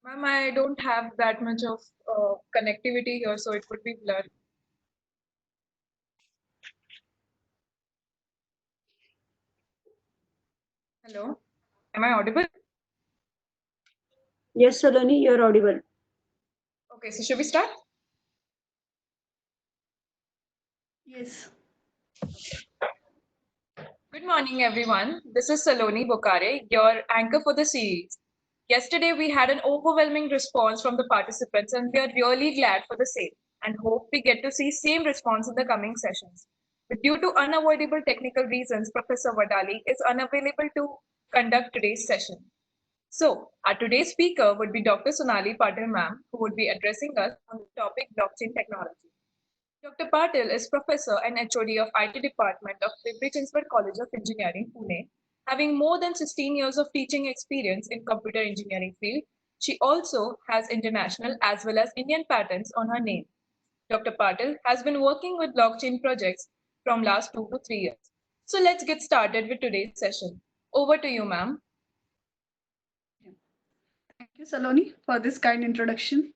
Ma'am, I don't have that much of connectivity here, so it would be blurred. Hello, am I audible? Yes, Saloni, you're audible. Okay, so should we start? Yes. Good morning, everyone. This is Saloni Bokare, your anchor for the series. Yesterday, we had an overwhelming response from the participants, and we are really glad for the same and hope we get to see same response in the coming sessions. But due to unavoidable technical reasons, Professor Wadali is unavailable to conduct today's session. So, our today's speaker would be Dr. Sonali Patil ma'am, who would be addressing us on the topic blockchain technology. Dr. Patil is professor and HOD of IT department of Pimpri Chinchwad College of Engineering, Pune. Having more than 16 years of teaching experience in computer engineering field, she also has international as well as Indian patents on her name. Dr. Patil has been working with blockchain projects from last 2 to 3 years. So let's get started with today's session. Over to you, ma'am. Thank you, Saloni, for this kind introduction.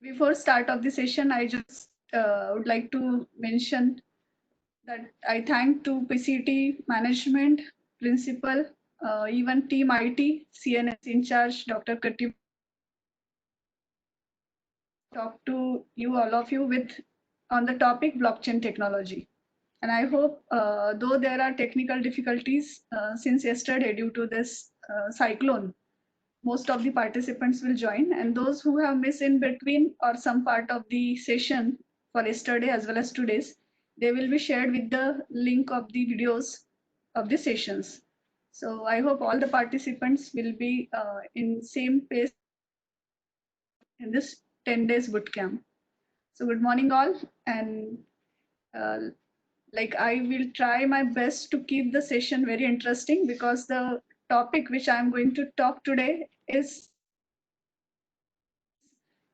Before start of the session, I just would like to mention that I thank to PCT management, principal, even team IT, CNS in charge, Dr. Katib, talk to you, all of you, with on the topic blockchain technology. And I hope, though there are technical difficulties since yesterday due to this cyclone, most of the participants will join, and those who have missed in between or some part of the session for yesterday as well as today's, they will be shared with the link of the videos of the sessions. So I hope all the participants will be in same pace in this 10 days bootcamp. So good morning all, and uh, like I will try my best to keep the session very interesting because the topic which I am going to talk today is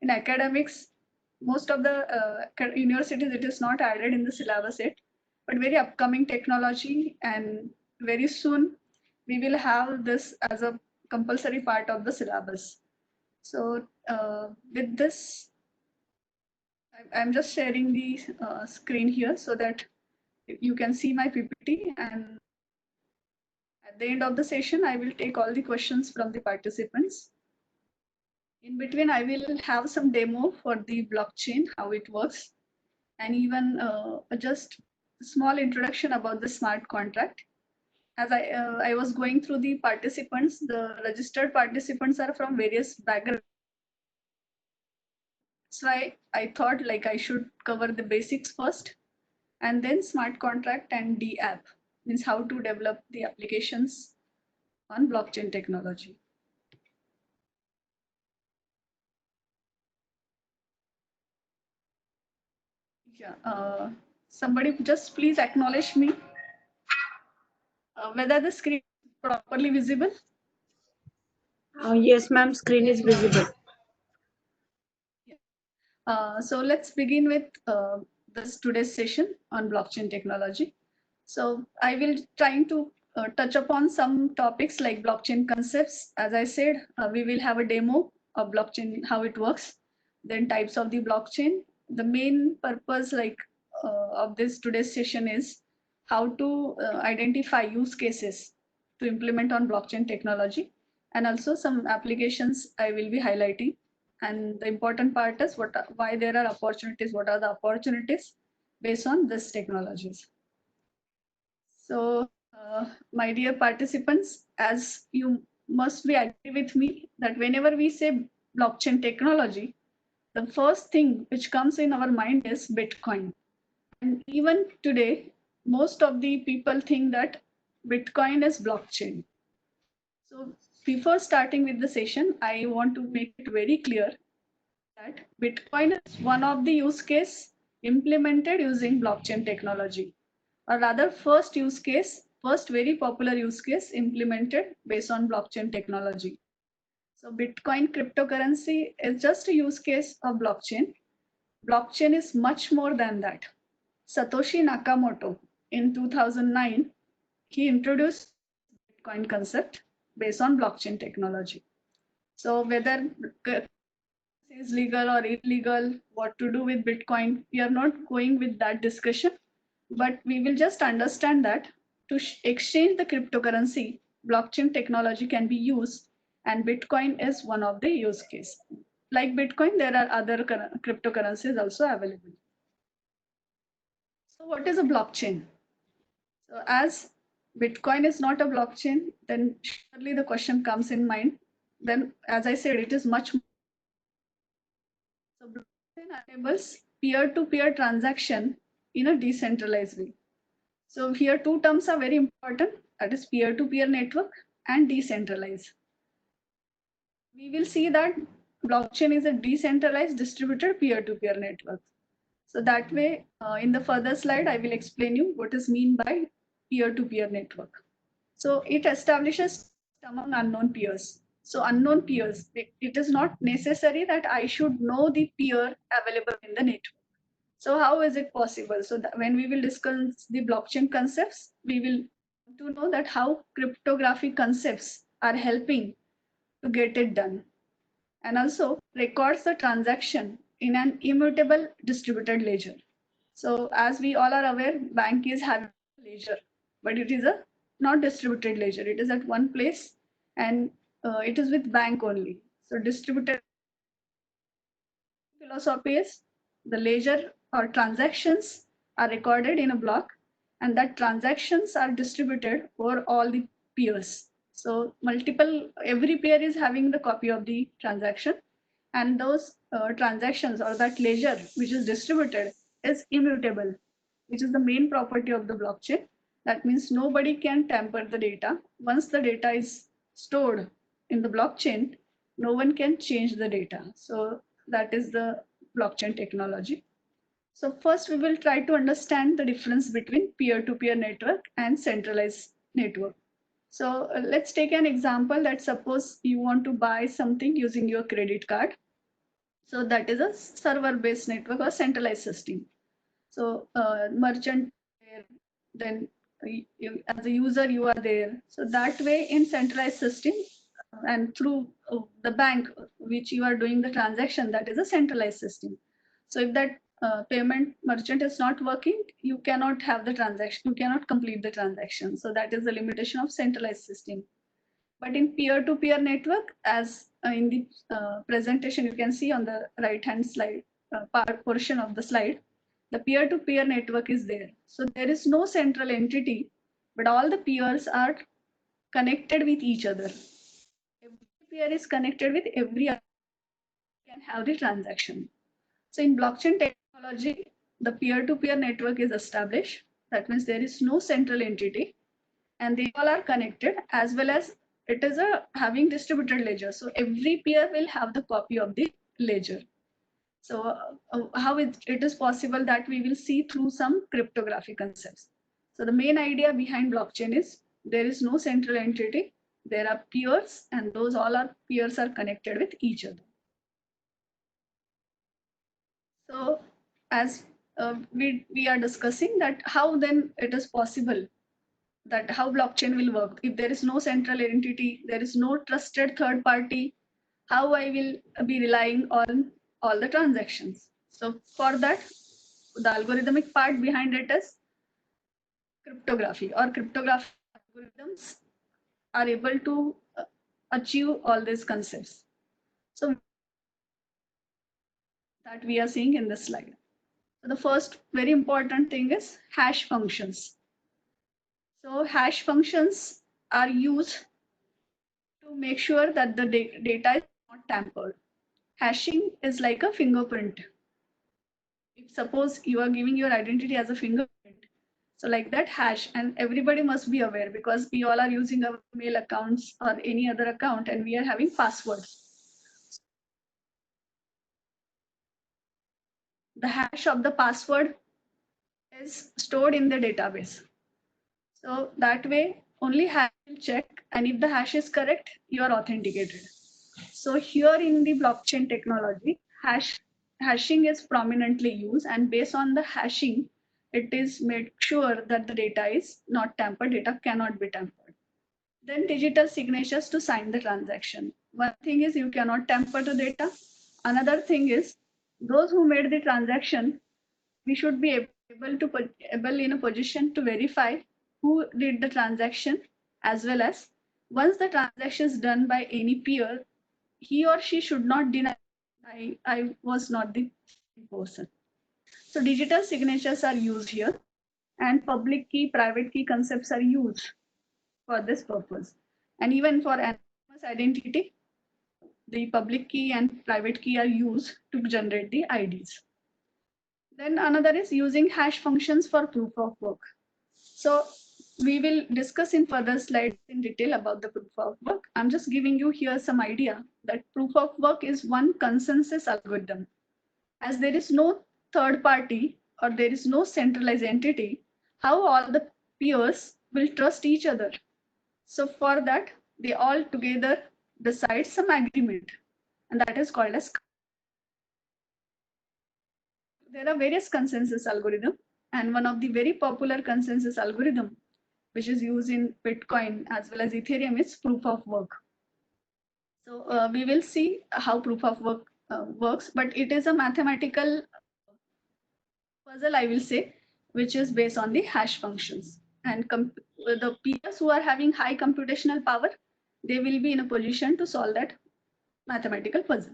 in academics. Most of the universities, it is not added in the syllabus yet, but very upcoming technology, and very soon we will have this as a compulsory part of the syllabus. So with this, I'm just sharing the screen here so that you can see my PPT, and at the end of the session, I will take all the questions from the participants. In between, I will have some demo for the blockchain, how it works, and even just a small introduction about the smart contract. As I was going through the participants, the registered participants are from various backgrounds. So I thought like I should cover the basics first, and then smart contract and D app, means how to develop the applications on blockchain technology. Yeah, somebody just please acknowledge me whether the screen is properly visible. Yes, ma'am, screen is visible. So let's begin with this today's session on blockchain technology. So I will trying to touch upon some topics like blockchain concepts. As I said, we will have a demo of blockchain, how it works, then types of the blockchain. The main purpose of this today's session is how to identify use cases to implement on blockchain technology, and also some applications I will be highlighting. And the important part is why there are opportunities, what are the opportunities based on this technologies. So, my dear participants, as you must be agree with me that whenever we say blockchain technology, the first thing which comes in our mind is Bitcoin. And even today, most of the people think that Bitcoin is blockchain. So before starting with the session, I want to make it very clear that Bitcoin is one of the use case implemented using blockchain technology, or rather first very popular use case implemented based on blockchain technology. So Bitcoin cryptocurrency is just a use case of blockchain. Blockchain is much more than that. Satoshi Nakamoto in 2009, he introduced Bitcoin concept based on blockchain technology. So whether is legal or illegal, what to do with Bitcoin, we are not going with that discussion, but we will just understand that to exchange the cryptocurrency, blockchain technology can be used, and Bitcoin is one of the use case. Like Bitcoin, there are other cryptocurrencies also available. So what is a blockchain? So as Bitcoin is not a blockchain, then surely the question comes in mind. Then, as I said, it is much more. So blockchain enables peer-to-peer transaction in a decentralized way. So here two terms are very important, that is peer-to-peer network and decentralized. We will see that blockchain is a decentralized distributed peer-to-peer network. So that way, in the further slide, I will explain you what is mean by peer-to-peer network. So it establishes among unknown peers. So unknown peers, it is not necessary that I should know the peer available in the network. So how is it possible? So that when we will discuss the blockchain concepts, we will to know that how cryptographic concepts are helping to get it done, and also records the transaction in an immutable distributed ledger. So as we all are aware, bank is having a ledger, but it is a not distributed ledger. It is at one place, and it is with bank only. So distributed philosophy is the ledger or transactions are recorded in a block, and that transactions are distributed over all the peers. So every peer is having the copy of the transaction, and those transactions or that ledger which is distributed is immutable, which is the main property of the blockchain. That means nobody can tamper the data. Once the data is stored in the blockchain, no one can change the data. So that is the blockchain technology. So first we will try to understand the difference between peer-to-peer network and centralized network. So let's take an example that suppose you want to buy something using your credit card. So that is a server-based network or centralized system. So merchant there, then as a user you are there. So that way in centralized system and through the bank which you are doing the transaction, that is a centralized system. So if that payment merchant is not working, you cannot have the transaction, you cannot complete the transaction. So that is the limitation of centralized system. But in peer-to-peer network, as in the presentation you can see on the right hand slide portion of the slide, the peer-to-peer network is there. So there is no central entity, but all the peers are connected with each other. Every peer is connected with every other, can have the transaction. So in blockchain technology, the peer-to-peer network is established. That means there is no central entity, and they all are connected, as well as it is a having distributed ledger. So every peer will have the copy of the ledger. So how it is possible, that we will see through some cryptographic concepts. So the main idea behind blockchain is there is no central entity. There are peers, and those all are peers are connected with each other. So as we are discussing that how then it is possible that how blockchain will work. If there is no central entity, there is no trusted third party, how I will be relying on all the transactions. So for that, the algorithmic part behind it is cryptography, or cryptographic algorithms are able to achieve all these concepts. So that we are seeing in this slide. So the first very important thing is hash functions. So hash functions are used to make sure that the data is not tampered. Hashing is like a fingerprint. If suppose you are giving your identity as a fingerprint, so like that hash, and everybody must be aware because we all are using our mail accounts or any other account, and we are having passwords. The hash of the password is stored in the database. So that way only hash will check, and if the hash is correct, you are authenticated. So here in the blockchain technology, hashing is prominently used, and based on the hashing, it is made sure that the data is not tampered, data cannot be tampered. Then digital signatures to sign the transaction. One thing is you cannot tamper the data. Another thing is those who made the transaction, we should be able in a position to verify who did the transaction, as well as once the transaction is done by any peer, he or she should not deny I was not the person. So digital signatures are used here, and public key, private key concepts are used for this purpose. And even for anonymous identity, the public key and private key are used to generate the IDs. Then another is using hash functions for proof of work. So we will discuss in further slides in detail about the proof of work. I'm just giving you here some idea that proof of work is one consensus algorithm. As there is no third party or there is no centralized entity, how all the peers will trust each other? So for that, they all together decide some agreement, and that is called as. There are various consensus algorithm, and one of the very popular consensus algorithm, which is used in Bitcoin as well as Ethereum, is proof of work. So we will see how proof of work works, but it is a mathematical puzzle, I will say, which is based on the hash functions. And the peers who are having high computational power, they will be in a position to solve that mathematical puzzle.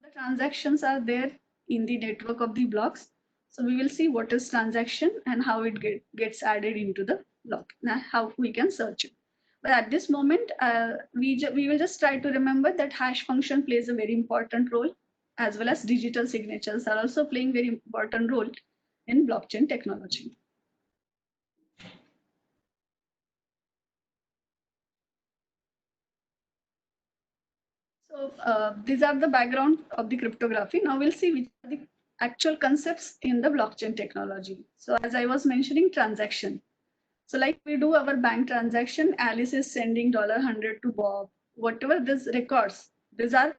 The transactions are there in the network of the blocks. So we will see what is transaction and how it gets added into the block, now how we can search it. But at this moment, we will just try to remember that hash function plays a very important role, as well as digital signatures are also playing very important role in blockchain technology. So these are the background of the cryptography. Now we'll see which are the actual concepts in the blockchain technology. So as I was mentioning, transaction. So like we do our bank transaction, Alice is sending $100 to Bob. Whatever this records, these are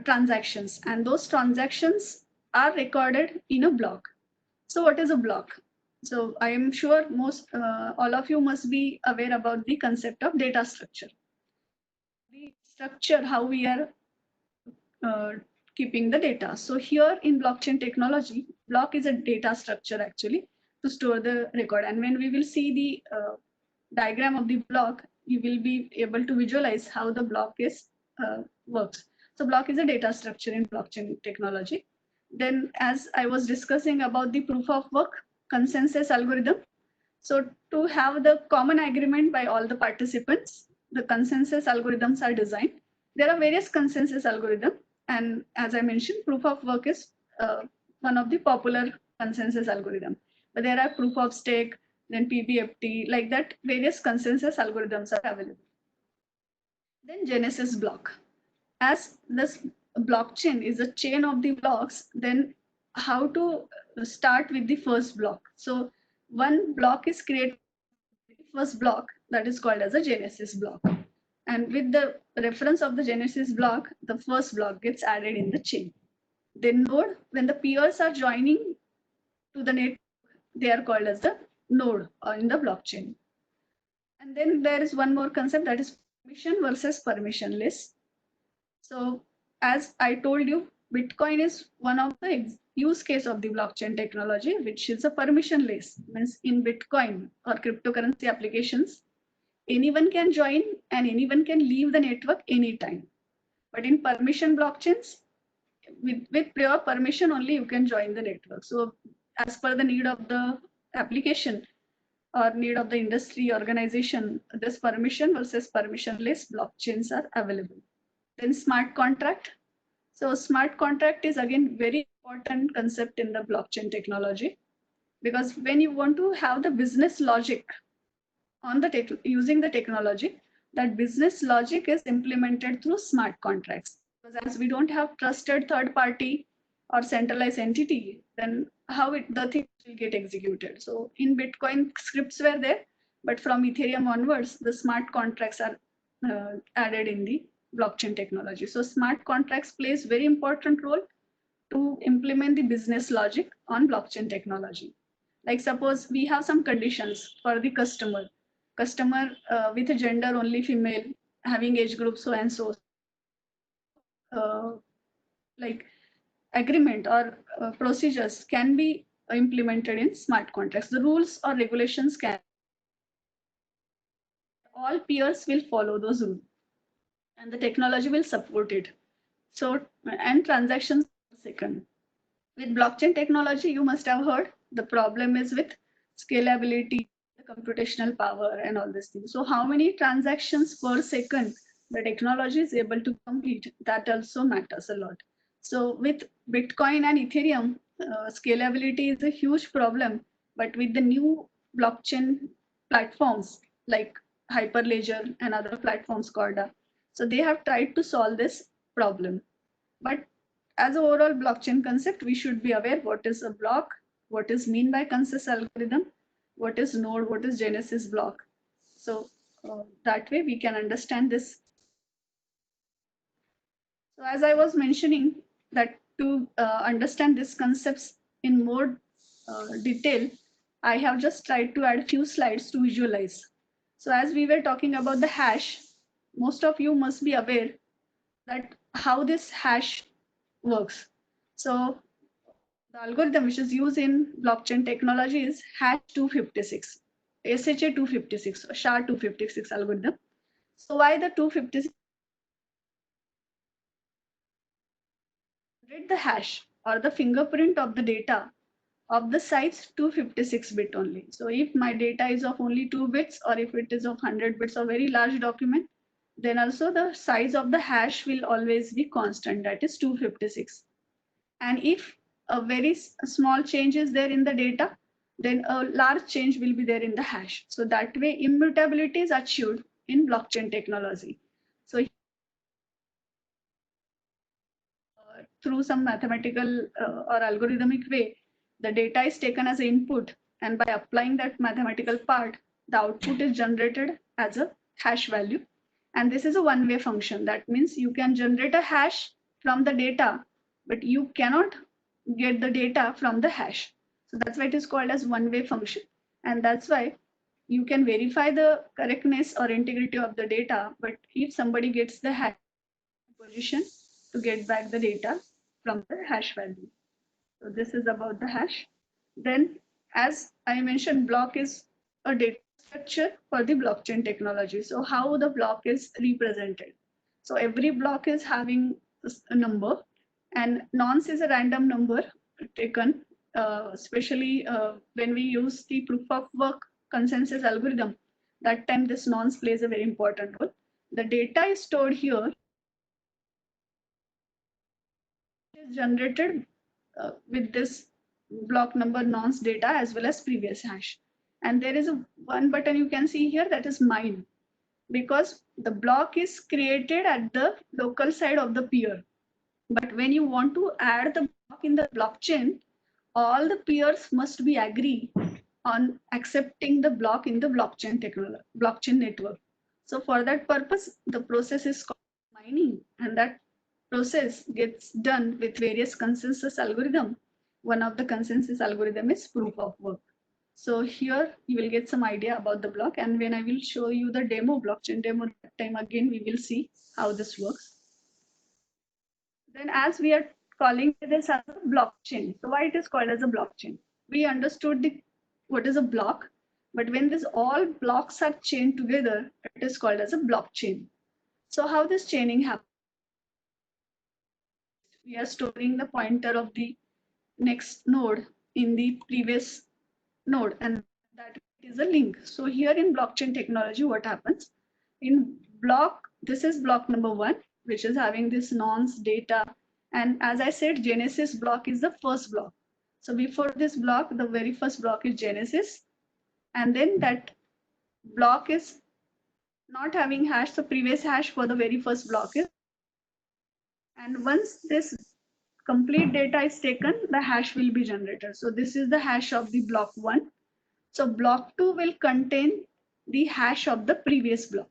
transactions, and those transactions are recorded in a block. So what is a block? So I am sure most all of you must be aware about the concept of data structure. The structure, how we are uh, keeping the data. So here in blockchain technology, block is a data structure actually to store the record. And when we will see the diagram of the block, you will be able to visualize how the block is works. So block is a data structure in blockchain technology. Then as I was discussing about the proof of work consensus algorithm. So to have the common agreement by all the participants, the consensus algorithms are designed. There are various consensus algorithms, and as I mentioned, proof of work is one of the popular consensus algorithm. But there are proof of stake, then PBFT, like that, various consensus algorithms are available. Then Genesis block. As this blockchain is a chain of the blocks, then how to start with the first block? So one block is created, first block, that is called as a Genesis block. And with the reference of the Genesis block, the first block gets added in the chain. Then node, when the peers are joining to the network, they are called as the node in the blockchain. And then there is one more concept, that is permission versus permissionless. So as I told you, Bitcoin is one of the use case of the blockchain technology, which is a permissionless. Means in Bitcoin or cryptocurrency applications, anyone can join and anyone can leave the network anytime. But in permission blockchains, with prior permission only you can join the network. So as per the need of the application or need of the industry organization, this permission versus permissionless blockchains are available. Then smart contract. So smart contract is again very important concept in the blockchain technology, because when you want to have the business logic on the using the technology, that business logic is implemented through smart contracts. Because as we don't have trusted third party or centralized entity, then how the things will get executed. So in Bitcoin, scripts were there, but from Ethereum onwards, the smart contracts are added in the blockchain technology. So smart contracts plays very important role to implement the business logic on blockchain technology. Like suppose we have some conditions for the customer. customer with a gender only female, having age group so and so, like agreement or procedures can be implemented in smart contracts. The rules or regulations can, all peers will follow those rules and the technology will support it. So, and transactions per second. With blockchain technology, you must have heard the problem is with scalability, the computational power, and all these things. So, how many transactions per second the technology is able to complete, that also matters a lot. So, with Bitcoin and Ethereum, scalability is a huge problem. But with the new blockchain platforms like Hyperledger and other platforms, Corda, so they have tried to solve this problem. But as an overall blockchain concept, we should be aware what is a block, what is mean by consensus algorithm, what is node, what is genesis block. So that way we can understand this. So as I was mentioning that to understand these concepts in more detail, I have just tried to add a few slides to visualize. So as we were talking about the hash, most of you must be aware that how this hash works. So the algorithm which is used in blockchain technology is hash 256, SHA 256, or SHA 256 algorithm. So why the 256? Read the hash or the fingerprint of the data of the size 256 bit only. So if my data is of only 2 bits, or if it is of 100 bits or very large document, then also the size of the hash will always be constant, that is 256. And if a very small change is there in the data, then a large change will be there in the hash. So that way immutability is achieved in blockchain technology. So through some mathematical or algorithmic way, the data is taken as an input, and by applying that mathematical part, the output is generated as a hash value. And this is a one-way function. That means you can generate a hash from the data, but you cannot get the data from the hash. So that's why it is called as one-way function. And that's why you can verify the correctness or integrity of the data, but if somebody gets the hash position to get back the data from the hash value. So this is about the hash. Then, as I mentioned, block is a data structure for the blockchain technology. So how the block is represented. So every block is having a number, and nonce is a random number taken, especially when we use the proof of work consensus algorithm. That time this nonce plays a very important role. The data is stored here, is generated with this block number nonce data as well as previous hash. And there is one button you can see here, that is mine, because the block is created at the local side of the peer. But when you want to add the block in the blockchain, all the peers must be agree on accepting the block in the blockchain technology, blockchain network. So for that purpose, the process is called mining, and that process gets done with various consensus algorithm. One of the consensus algorithm is proof of work. So here you will get some idea about the block, and when I will show you the demo, blockchain demo, that time again we will see how this works. Then as we are calling this as a blockchain, so why it is called as a blockchain? We understood what is a block, but when this all blocks are chained together, it is called as a blockchain. So how this chaining happens? We are storing the pointer of the next node in the previous node, and that is a link. So here in blockchain technology, what happens? In block, this is block number 1, which is having this nonce data. And as I said, Genesis block is the first block. So before this block, the very first block is Genesis. And then that block is not having hash. So previous hash for the very first block is. And once this complete data is taken, the hash will be generated. So this is the hash of the block 1. So block 2 will contain the hash of the previous block.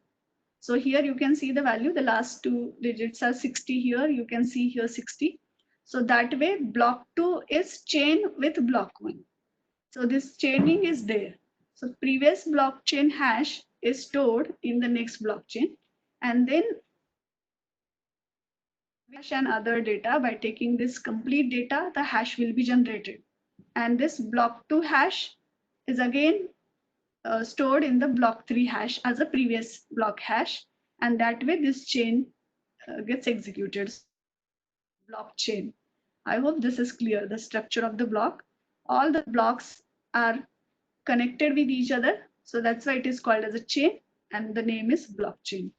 So here you can see the value, the last 2 digits are 60 here, you can see here 60. So that way block 2 is chained with block 1. So this chaining is there. So previous blockchain hash is stored in the next blockchain, and then hash and other data. By taking this complete data, the hash will be generated, and this block 2 hash is again stored in the block 3 hash as a previous block hash, and that way this chain gets executed. Blockchain. I hope this is clear. The structure of the block, all the blocks are connected with each other, so that's why it is called as a chain, and the name is blockchain.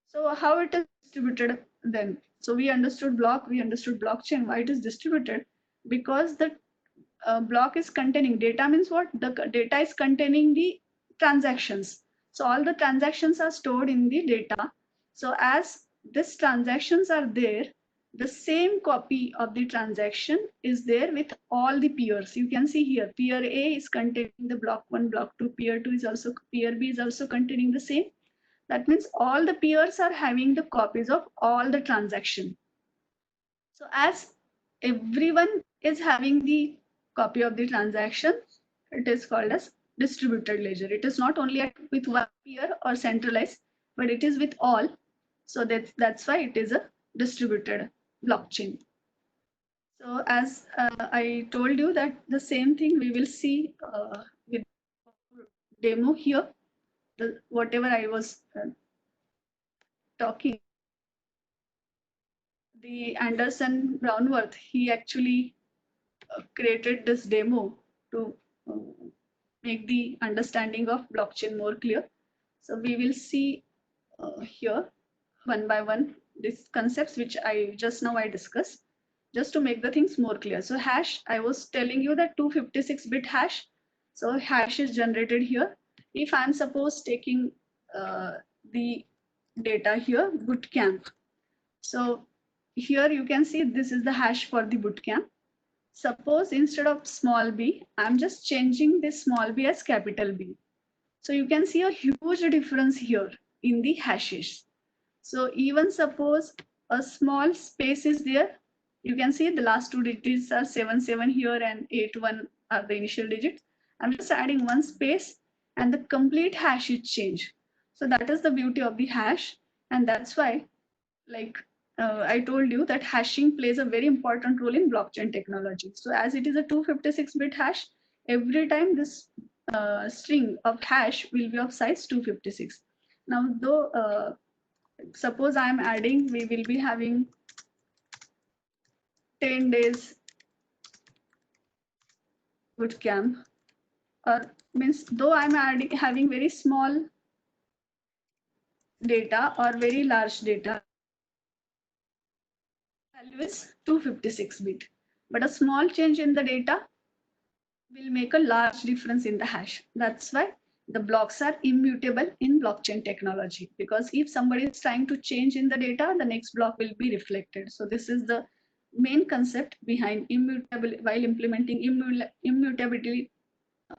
So how it is distributed then? So we understood block, we understood blockchain. Why it is distributed? Because the block is containing data, means what? The data is containing the transactions. So all the transactions are stored in the data. So as these transactions are there, the same copy of the transaction is there with all the peers. You can see here, peer A is containing the block 1, block 2, peer 2 is also, peer B is also containing the same. That means all the peers are having the copies of all the transaction. So as everyone is having the copy of the transaction, it is called as distributed ledger. It is not only with one peer or centralized, but it is with all. So that's why it is a distributed blockchain. So as I told you that the same thing we will see with demo here, whatever I was talking. The Anderson Brownworth, he actually created this demo to uh, make the understanding of blockchain more clear. So we will see here one by one these concepts which I just now I discussed, just to make the things more clear. So hash, I was telling you that 256-bit hash. So hash is generated here. If I'm suppose taking the data here, bootcamp. So here you can see this is the hash for the bootcamp. Suppose instead of small b, I'm just changing this small b as capital B. So you can see a huge difference here in the hashes. So even suppose a small space is there, you can see the last two digits are 77 here and 81 are the initial digits. I'm just adding one space and the complete hash is changed. So that is the beauty of the hash, and that's why, like I told you, that hashing plays a very important role in blockchain technology. So as it is a 256-bit hash, every time this string of hash will be of size 256. Now, though, suppose I'm adding, we will be having 10 days bootcamp, or means though I'm adding having very small data or very large data, value is 256 bit, but a small change in the data will make a large difference in the hash. That's why the blocks are immutable in blockchain technology, because if somebody is trying to change in the data, the next block will be reflected. So this is the main concept behind immutability while implementing immutability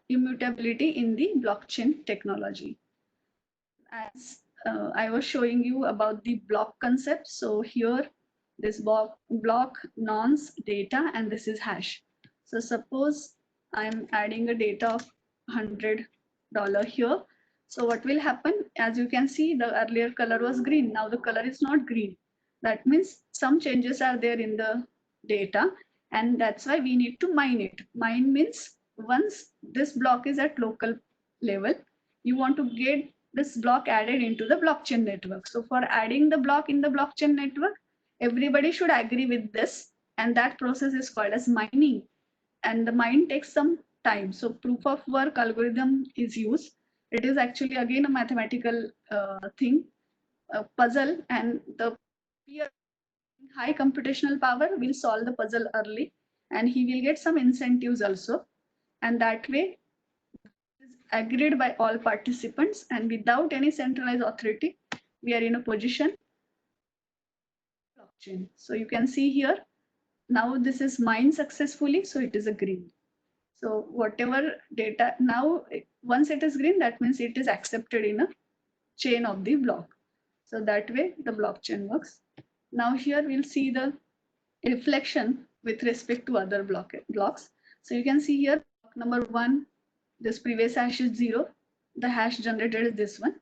in the blockchain technology. As I was showing you about the block concept. So here this block nonce data, and this is hash. So suppose I'm adding a data of $100 here. So what will happen? As you can see, the earlier color was green. Now the color is not green. That means some changes are there in the data, and that's why we need to mine it. Mine means once this block is at local level, you want to get this block added into the blockchain network. So for adding the block in the blockchain network, everybody should agree with this, and that process is called as mining. And the mine takes some time. So proof of work algorithm is used. It is actually again a mathematical thing, a puzzle, and the peer high computational power will solve the puzzle early, and he will get some incentives also. And that way is agreed by all participants, and without any centralized authority, we are in a position blockchain. So you can see here, now this is mined successfully, so it is a green. So whatever data now, once it is green, that means it is accepted in a chain of the block. So that way the blockchain works. Now here we'll see the reflection with respect to other blocks. So you can see here block number 1, this previous hash is 0. the hash generated is this one.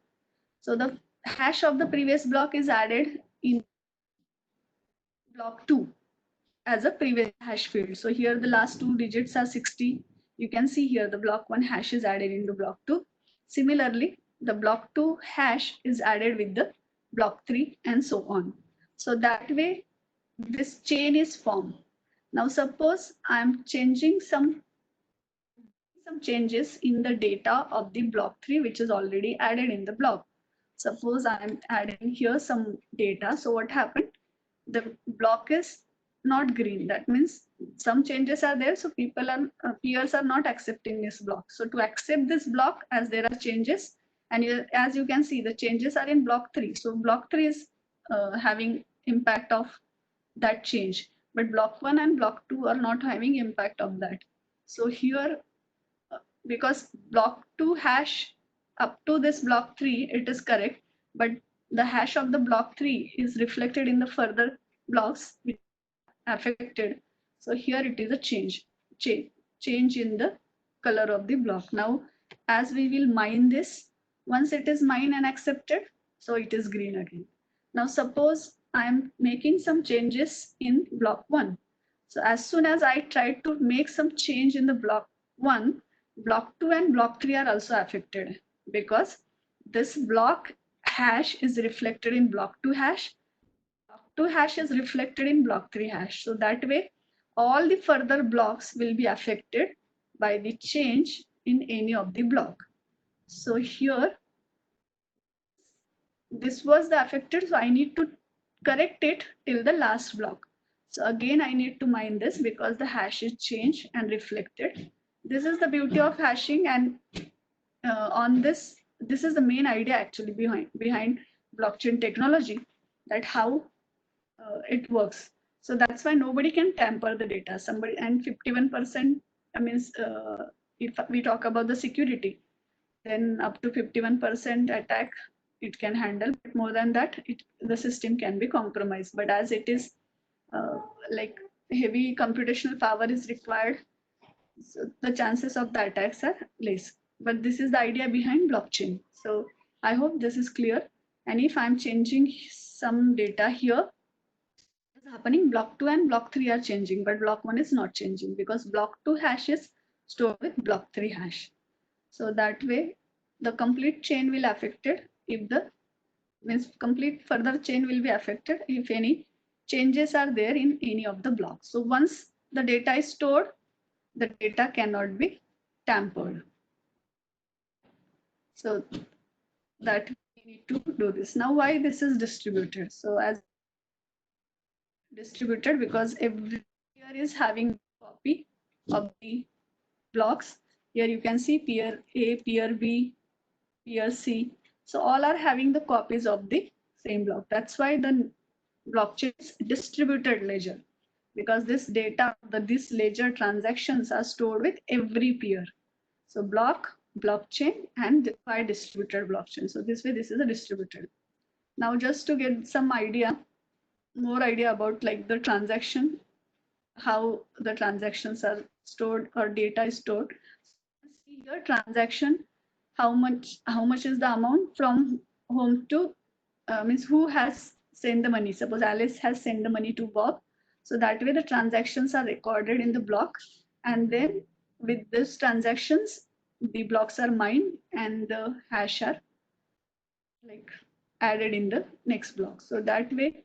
So the hash of the previous block is added in block 2 as a previous hash field. So here the last 2 digits are 60. You can see here the block 1 hash is added into block 2. Similarly, the block 2 hash is added with the block 3 and so on. So that way this chain is formed. Now suppose I'm changing some changes in the data of the block 3 which is already added in the block. Suppose I'm adding here some data. So what happened? The block is not green. That means some changes are there. So peers are not accepting this block. So to accept this block, as there are changes, and as you can see, the changes are in block 3. So block 3 is having impact of that change, but block 1 and block 2 are not having impact of that. So here, because block 2 hash up to this block 3, it is correct, but the hash of the block 3 is reflected in the further blocks which are affected. So here it is a change in the color of the block. Now, as we will mine this, once it is mined and accepted, so it is green again. Now, suppose I am making some changes in block 1. So as soon as I try to make some change in the block 1, block 2 and block 3 are also affected, because this block hash is reflected in block 2 hash. Block 2 hash is reflected in block 3 hash. So that way, all the further blocks will be affected by the change in any of the block. So here, this was the affected, so I need to correct it till the last block. So again, I need to mine this because the hash is changed and reflected. This is the beauty of hashing, and on this is the main idea actually behind blockchain technology, that how it works. So that's why nobody can tamper the data. Somebody, and 51%, I means if we talk about the security, then up to 51% attack it can handle, but more than that, the system can be compromised. But as it is like heavy computational power is required, so the chances of the attacks are less. But this is the idea behind blockchain. So I hope this is clear. And if I'm changing some data here, what is happening? Block 2 and block 3 are changing, but block 1 is not changing because block 2 hash is stored with block 3 hash. So that way, the complete chain will affected if the means complete further chain will be affected if any changes are there in any of the blocks. So once the data is stored, the data cannot be tampered. So that we need to do this. Now, why this is distributed? So as distributed, because every peer is having a copy of the blocks. Here you can see peer A, peer B, peer C. So all are having the copies of the same block. That's why the blockchain is distributed ledger, because this data, this ledger transactions are stored with every peer. So blockchain, and by distributed blockchain. So this way, this is a distributed. Now, just to get some more idea about like the transaction, how the transactions are stored or data is stored. See here transaction, how much is the amount from home to means who has sent the money. Suppose Alice has sent the money to Bob. So that way the transactions are recorded in the block, and then with these transactions, the blocks are mined and the hash are like added in the next block. So that way,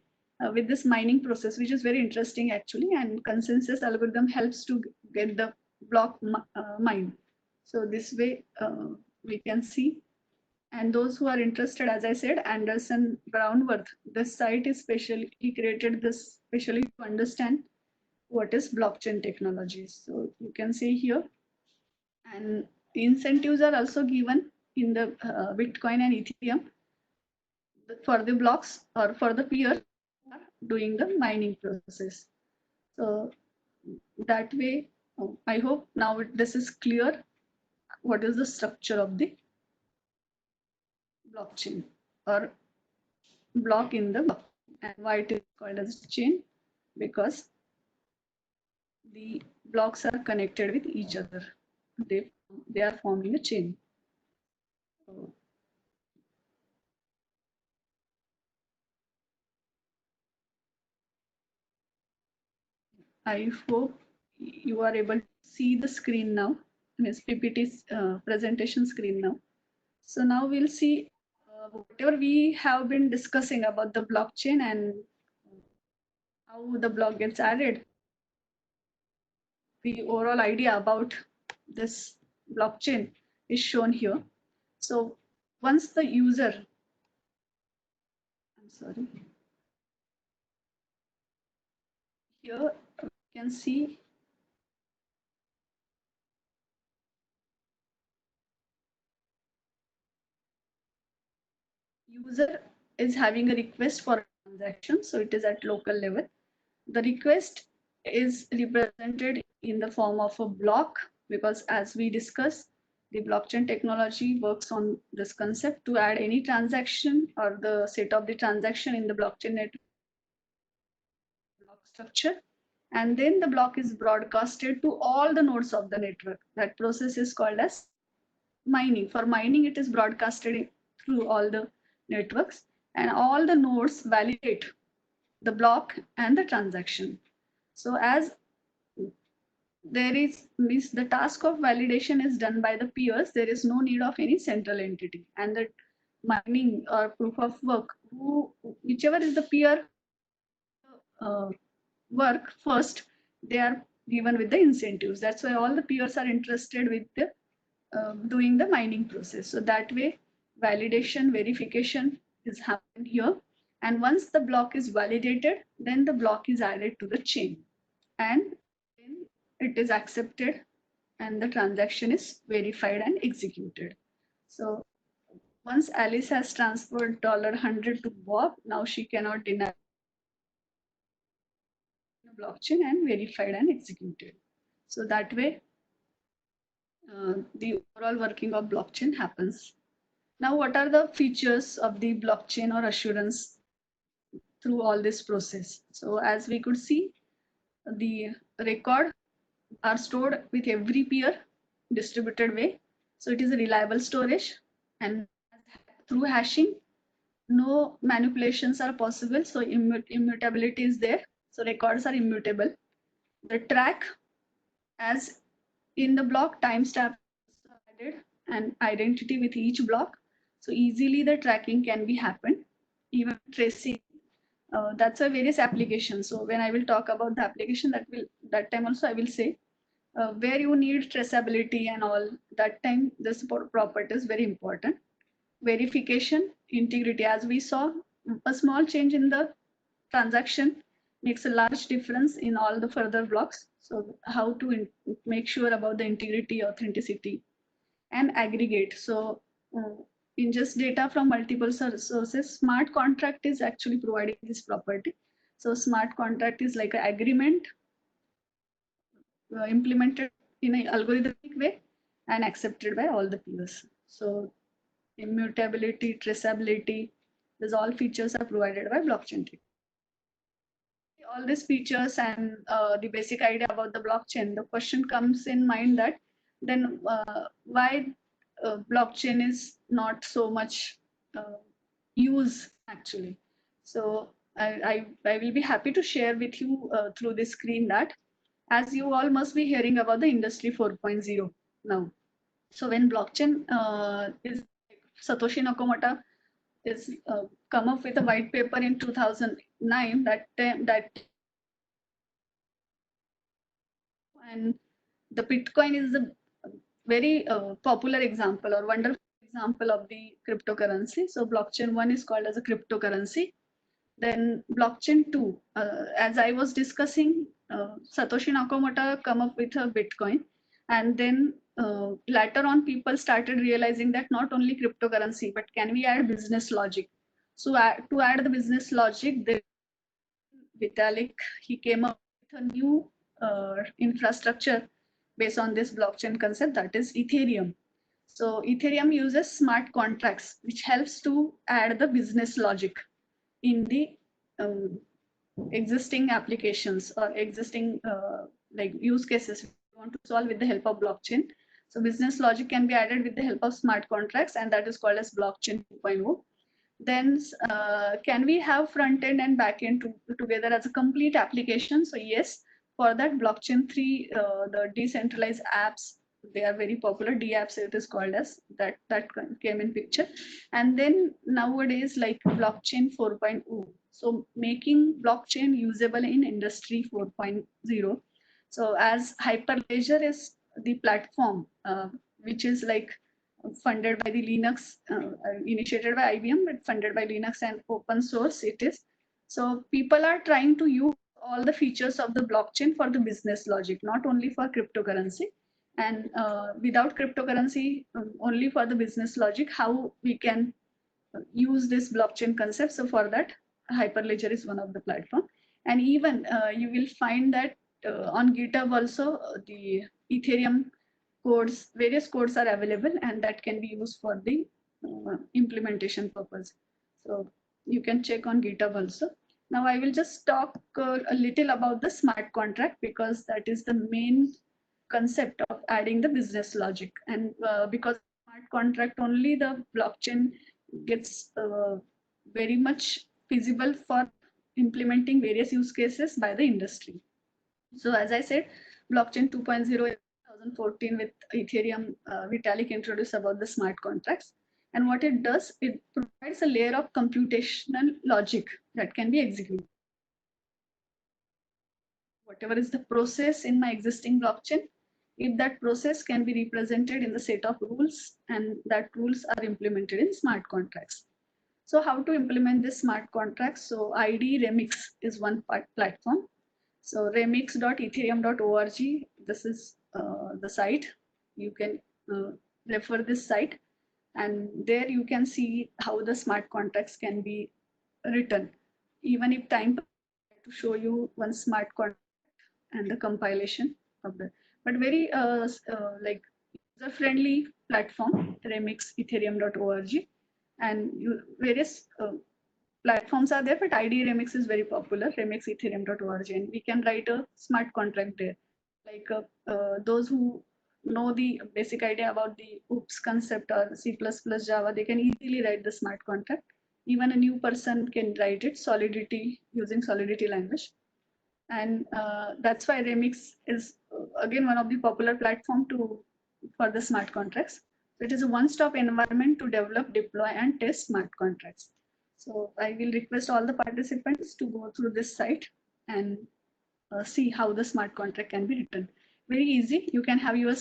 with this mining process, which is very interesting actually, and consensus algorithm helps to get the block mined. So this way we can see. And those who are interested, as I said, Anderson Brownworth, this site is specially, he created this specially to understand what is blockchain technology. So you can see here, and incentives are also given in the Bitcoin and Ethereum for the blocks or for the peer who are doing the mining process. So that way, I hope now this is clear what is the structure of the blockchain or block in the block, and why it is called as chain, because the blocks are connected with each other. They are forming a chain. I hope you are able to see the screen now, Miss PPT's presentation screen now. So now we'll see whatever we have been discussing about the blockchain and how the block gets added. The overall idea about this blockchain is shown here. So once the user, I'm sorry, here you can see user is having a request for a transaction. So it is at local level. The request is represented in the form of a block because as we discussed, the blockchain technology works on this concept to add any transaction or the set of the transaction in the blockchain network block structure. And then the block is broadcasted to all the nodes of the network. That process is called as mining. For mining, it is broadcasted through all the networks and all the nodes validate the block and the transaction. So as there is means the task of validation is done by the peers, there is no need of any central entity. And the mining or proof of work, whichever is the peer work first, they are given with the incentives. That's why all the peers are interested with the doing the mining process. So that way, validation, verification is happening here. And once the block is validated, then the block is added to the chain. And then it is accepted and the transaction is verified and executed. So once Alice has transferred $100 to Bob, now she cannot deny the blockchain and verified and executed. So that way, the overall working of blockchain happens. Now, what are the features of the blockchain or assurance through all this process? So as we could see, the record are stored with every peer distributed way. So it is a reliable storage and through hashing, no manipulations are possible. So immutability is there. So records are immutable. The track as in the block timestamp added and identity with each block. So easily the tracking can be happened, even tracing. That's a various applications. So when I will talk about the application, that time also I will say where you need traceability and all. That time this property is very important. Verification, integrity. As we saw, a small change in the transaction makes a large difference in all the further blocks. So how to make sure about the integrity, authenticity, and aggregate. So ingest data from multiple sources. Smart contract is actually providing this property. So smart contract is like an agreement implemented in an algorithmic way and accepted by all the peers. So immutability, traceability, these all features are provided by blockchain. All these features and the basic idea about the blockchain, the question comes in mind that then why blockchain is not so much use actually. So I will be happy to share with you through this screen that as you all must be hearing about the industry 4.0 now. So when blockchain is Satoshi Nakamoto is come up with a white paper in 2009 that and the Bitcoin is a very popular example or wonderful example of the cryptocurrency. So blockchain 1 is called as a cryptocurrency. Then blockchain 2, as I was discussing, Satoshi Nakamoto come up with a Bitcoin, and then later on people started realizing that not only cryptocurrency, but can we add business logic? So to add the business logic, Vitalik, he came up with a new infrastructure based on this blockchain concept, that is Ethereum. So Ethereum uses smart contracts, which helps to add the business logic in the existing applications or existing like use cases we want to solve with the help of blockchain. So business logic can be added with the help of smart contracts, and that is called as blockchain 2.0. Then can we have front end and back end together as a complete application? So yes, for that blockchain 3, the decentralized apps, they are very popular. DApps it is called as, that came in picture. And then nowadays like blockchain 4.0. So making blockchain usable in industry 4.0. So as Hyperledger is the platform which is like funded by the Linux, initiated by IBM, but funded by Linux and open source it is. So people are trying to use all the features of the blockchain for the business logic, not only for cryptocurrency. And without cryptocurrency, only for the business logic, how we can use this blockchain concept. So for that, Hyperledger is one of the platform. And even you will find that on GitHub also the Ethereum codes, various codes are available, and that can be used for the implementation purpose. So you can check on GitHub also. Now I will just talk a little about the smart contract, because that is the main concept of adding the business logic. And because smart contract only, the blockchain gets very much feasible for implementing various use cases by the industry. So as I said, blockchain 2.0 in 2014 with Ethereum, Vitalik introduced about the smart contracts. And what it does, it provides a layer of computational logic that can be executed. Whatever is the process in my existing blockchain, if that process can be represented in the set of rules, and that rules are implemented in smart contracts. So how to implement this smart contracts? So ID Remix is one platform. So remix.ethereum.org, this is the site. You can refer this site, and there you can see how the smart contracts can be written. Even if time to show you one smart contract and the compilation of that, but very like user-friendly platform, Remix Ethereum.org, and various platforms are there, but ID Remix is very popular, Remix Ethereum.org, and we can write a smart contract there. Like those who know the basic idea about the OOPS concept or C++ Java, they can easily write the smart contract. Even a new person can write it, Solidity, using Solidity language. And that's why Remix is again one of the popular platform for the smart contracts. So it is a one-stop environment to develop, deploy, and test smart contracts. So I will request all the participants to go through this site and see how the smart contract can be written. Very easy. You can have your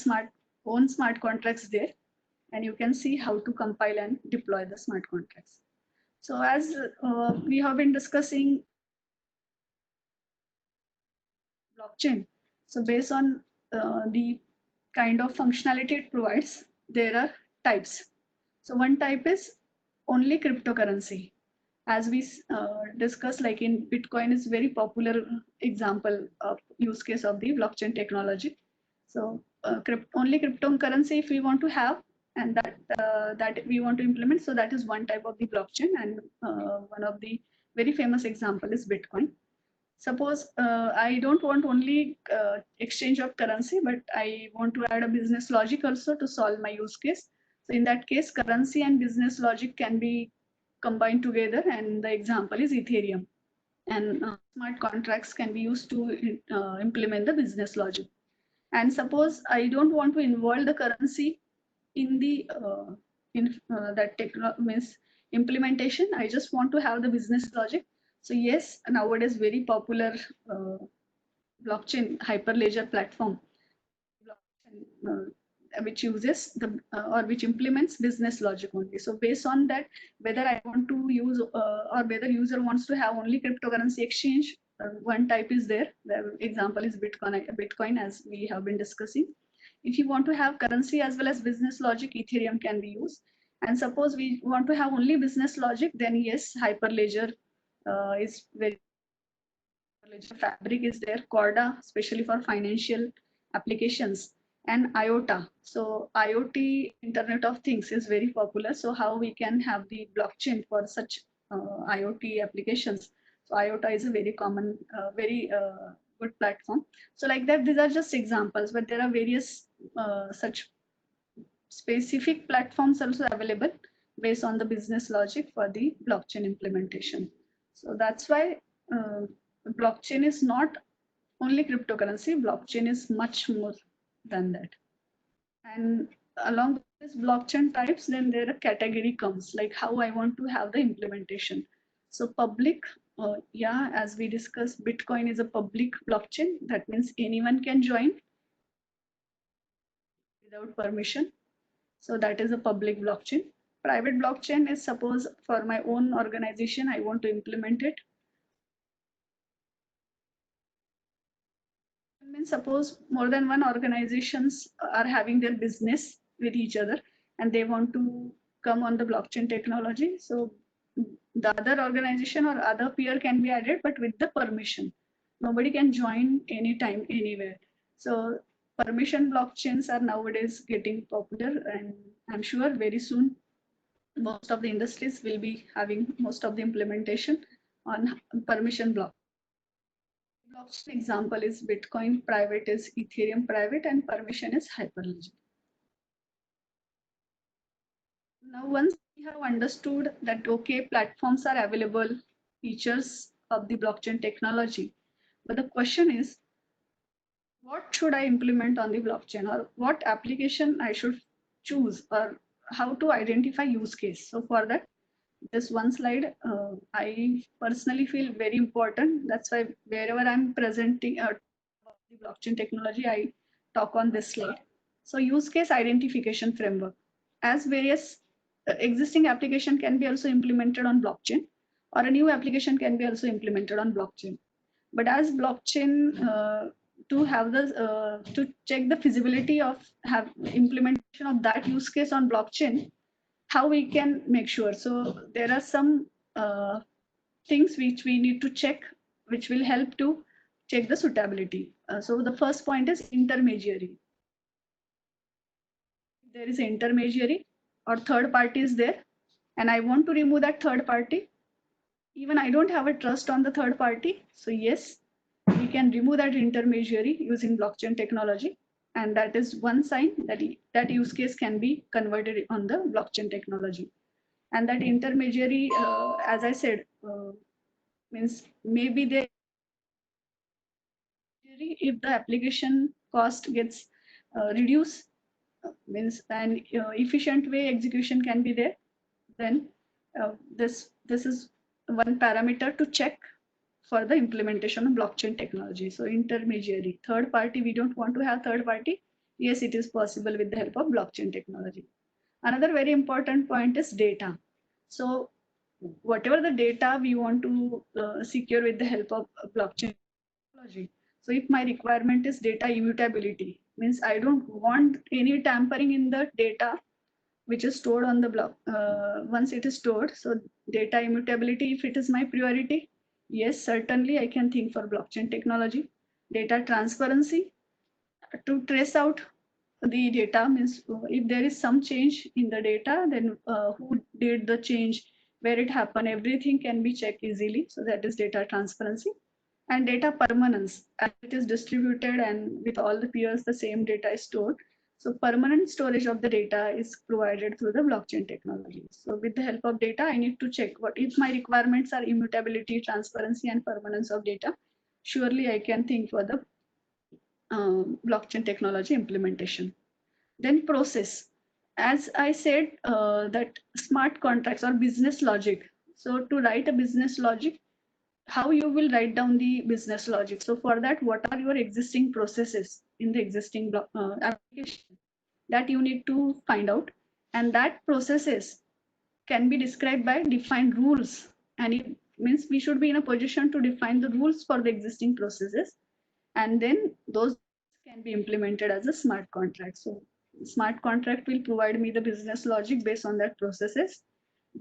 own smart contracts there, and you can see how to compile and deploy the smart contracts. So as we have been discussing blockchain, so based on the kind of functionality it provides, there are types. So one type is only cryptocurrency. As we discussed, like in Bitcoin is very popular example of use case of the blockchain technology. So only cryptocurrency if we want to have, and that we want to implement. So that is one type of the blockchain, and one of the very famous example is Bitcoin. Suppose I don't want only exchange of currency, but I want to add a business logic also to solve my use case. So in that case, currency and business logic can be combined together, and the example is Ethereum. And smart contracts can be used to implement the business logic. And suppose I don't want to involve the currency in the that means implementation. I just want to have the business logic. So yes, nowadays very popular blockchain Hyperledger platform, which uses the or which implements business logic only. So based on that, whether I want to use or whether user wants to have only cryptocurrency exchange, one type is there. The example is Bitcoin, as we have been discussing. If you want to have currency as well as business logic, Ethereum can be used. And suppose we want to have only business logic, then yes, Hyperledger is very. Hyperledger Fabric is there, Corda, especially for financial applications, and IOTA. So IoT, Internet of Things, is very popular. So how we can have the blockchain for such IoT applications? So IOTA is a very common, very good platform. So like that, these are just examples, but there are various such specific platforms also available based on the business logic for the blockchain implementation. So that's why blockchain is not only cryptocurrency, blockchain is much more than that. And along with this blockchain types, then there a category comes like how I want to have the implementation. So public, yeah, as we discussed, Bitcoin is a public blockchain. That means anyone can join without permission. So that is a public blockchain. Private blockchain is suppose for my own organization, I want to implement it. Means suppose more than one organizations are having their business with each other and they want to come on the blockchain technology. So the other organization or other peer can be added, but with the permission. Nobody can join anytime, anywhere. So permission blockchains are nowadays getting popular, and I'm sure very soon most of the industries will be having most of the implementation on permission block. Blockchain example is Bitcoin, private is Ethereum private, and permission is Hyperledger. Now, once we have understood that, okay, platforms are available, features of the blockchain technology, but the question is, what should I implement on the blockchain, or what application I should choose, or how to identify use case? So for that, this one slide I personally feel very important. That's why wherever I'm presenting the blockchain technology, I talk on this slide. So use case identification framework. As various existing application can be also implemented on blockchain, or a new application can be also implemented on blockchain. But as blockchain, to have the to check the feasibility of have implementation of that use case on blockchain, how we can make sure. So there are some things which we need to check, which will help to check the suitability. So the first point is intermediary. There is an intermediary or third party is there, and I want to remove that third party. Even I don't have a trust on the third party. So yes, we can remove that intermediary using blockchain technology. And that is one sign that that use case can be converted on the blockchain technology. And that intermediary, as I said, means maybe they, if the application cost gets reduced, means an efficient way execution can be there, then this is one parameter to check for the implementation of blockchain technology. So intermediary, third party, we don't want to have third party. Yes, it is possible with the help of blockchain technology. Another very important point is data. So whatever the data we want to secure with the help of blockchain technology. So if my requirement is data immutability, means I don't want any tampering in the data which is stored on the block once it is stored. So data immutability, if it is my priority, yes, certainly I can think for blockchain technology. Data transparency, to trace out the data, means if there is some change in the data, then who did the change, where it happened, everything can be checked easily. So that is data transparency. And data permanence, as it is distributed and with all the peers the same data is stored. So permanent storage of the data is provided through the blockchain technology. So with the help of data, I need to check what if my requirements are immutability, transparency, and permanence of data. Surely I can think for the blockchain technology implementation. Then process. As I said, that smart contracts or business logic. So to write a business logic, how you will write down the business logic. So for that, what are your existing processes in the existing application that you need to find out, and that processes can be described by defined rules, and it means we should be in a position to define the rules for the existing processes, and then those can be implemented as a smart contract. So smart contract will provide me the business logic based on that processes.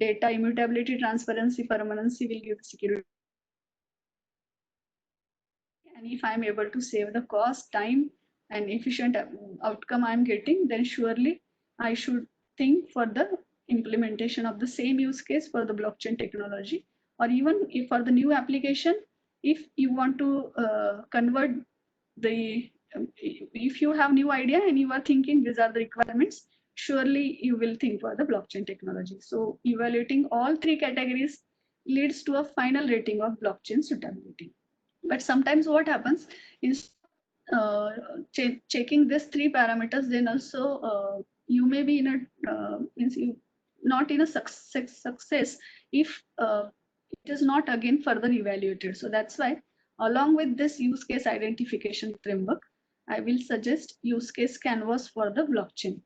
Data immutability, transparency, permanency will give security. And if I'm able to save the cost, time, and efficient outcome I'm getting, then surely I should think for the implementation of the same use case for the blockchain technology, or even if for the new application, if you want to convert the, if you have new idea and you are thinking these are the requirements, surely you will think for the blockchain technology. So evaluating all three categories leads to a final rating of blockchain suitability. But sometimes what happens is checking these three parameters, then also you may be in a not in a success if it is not again further evaluated. So that's why along with this use case identification framework, I will suggest use case canvas for the blockchain.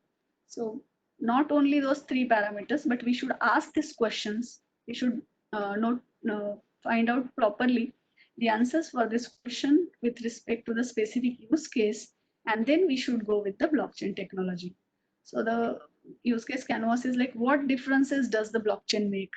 So not only those three parameters, but we should ask these questions. We should find out properly the answers for this question with respect to the specific use case, and then we should go with the blockchain technology. So the use case canvas is like, what differences does the blockchain make?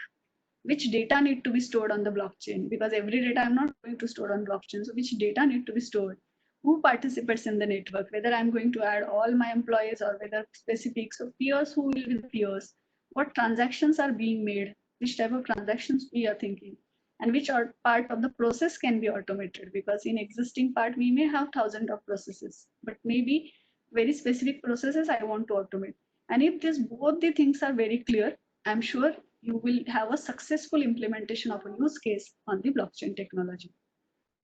Which data need to be stored on the blockchain? Because every data I'm not going to store on blockchain. So which data need to be stored? Who participates in the network? Whether I'm going to add all my employees or whether specific. So peers, who will be the peers? What transactions are being made? Which type of transactions we are thinking? And which part of the process can be automated? Because in existing part, we may have thousands of processes, but maybe very specific processes I want to automate. And if both the things are very clear, I'm sure you will have a successful implementation of a use case on the blockchain technology.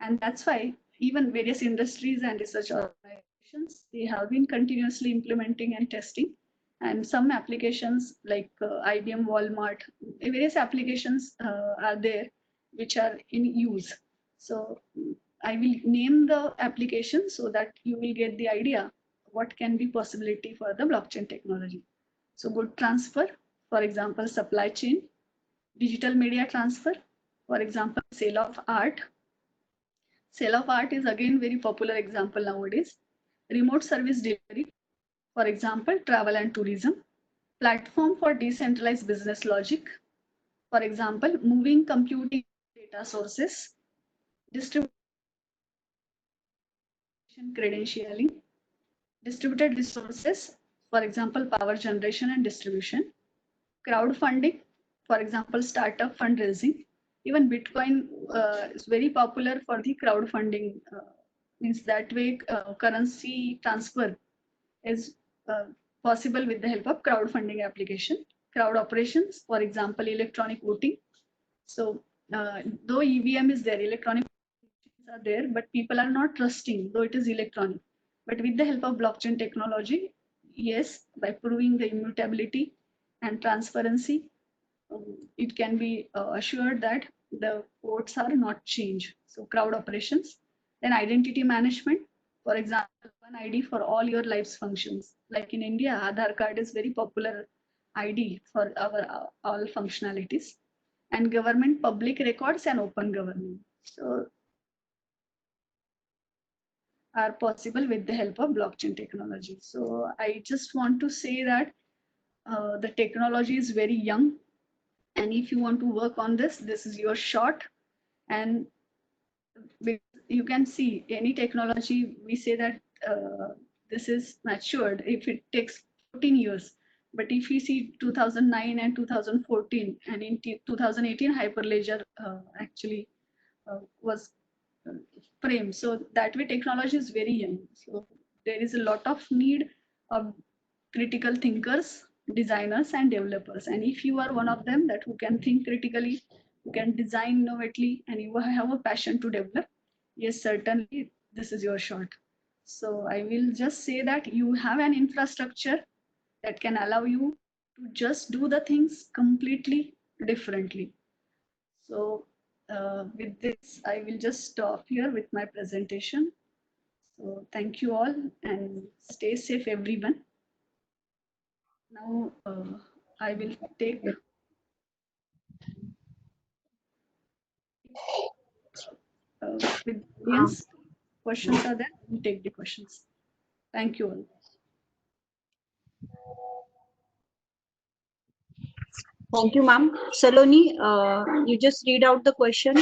And that's why even various industries and research organizations, they have been continuously implementing and testing. And some applications like IBM, Walmart, various applications are there which are in use. So I will name the application so that you will get the idea what can be possibility for the blockchain technology. So good transfer, for example, supply chain, digital media transfer, for example, sale of art. Sale of art is again very popular example nowadays. Remote service delivery, for example, travel and tourism. Platform for decentralized business logic, for example, moving computing data sources, distribution credentialing, distributed resources, for example, power generation and distribution, crowdfunding, for example, startup fundraising. Even Bitcoin is very popular for the crowdfunding. Means that way currency transfer is possible with the help of crowdfunding application. Crowd operations, for example, electronic voting. So though EVM is there, electronic are there, but people are not trusting, though it is electronic. But with the help of blockchain technology, yes, by proving the immutability and transparency, it can be assured that the votes are not changed. So crowd operations, then identity management, for example, one ID for all your life's functions. Like in India, Aadhaar card is very popular ID for our all functionalities, and government public records and open government. So are possible with the help of blockchain technology. So I just want to say that the technology is very young, and if you want to work on this, this is your shot. And you can see any technology, we say that this is matured if it takes 14 years. But if you see 2009 and 2014, and in 2018, Hyperledger actually was framed. So that way technology is very young. So there is a lot of need of critical thinkers, designers and developers. And if you are one of them that who can think critically, who can design innovatively, and you have a passion to develop, yes, certainly this is your shot. So I will just say that you have an infrastructure that can allow you to just do the things completely differently. So with this, I will just stop here with my presentation. So thank you all and stay safe, everyone. Now I will take with audience questions are there. We'll take the questions. Thank you all. Thank you, ma'am. Saloni, you just read out the question.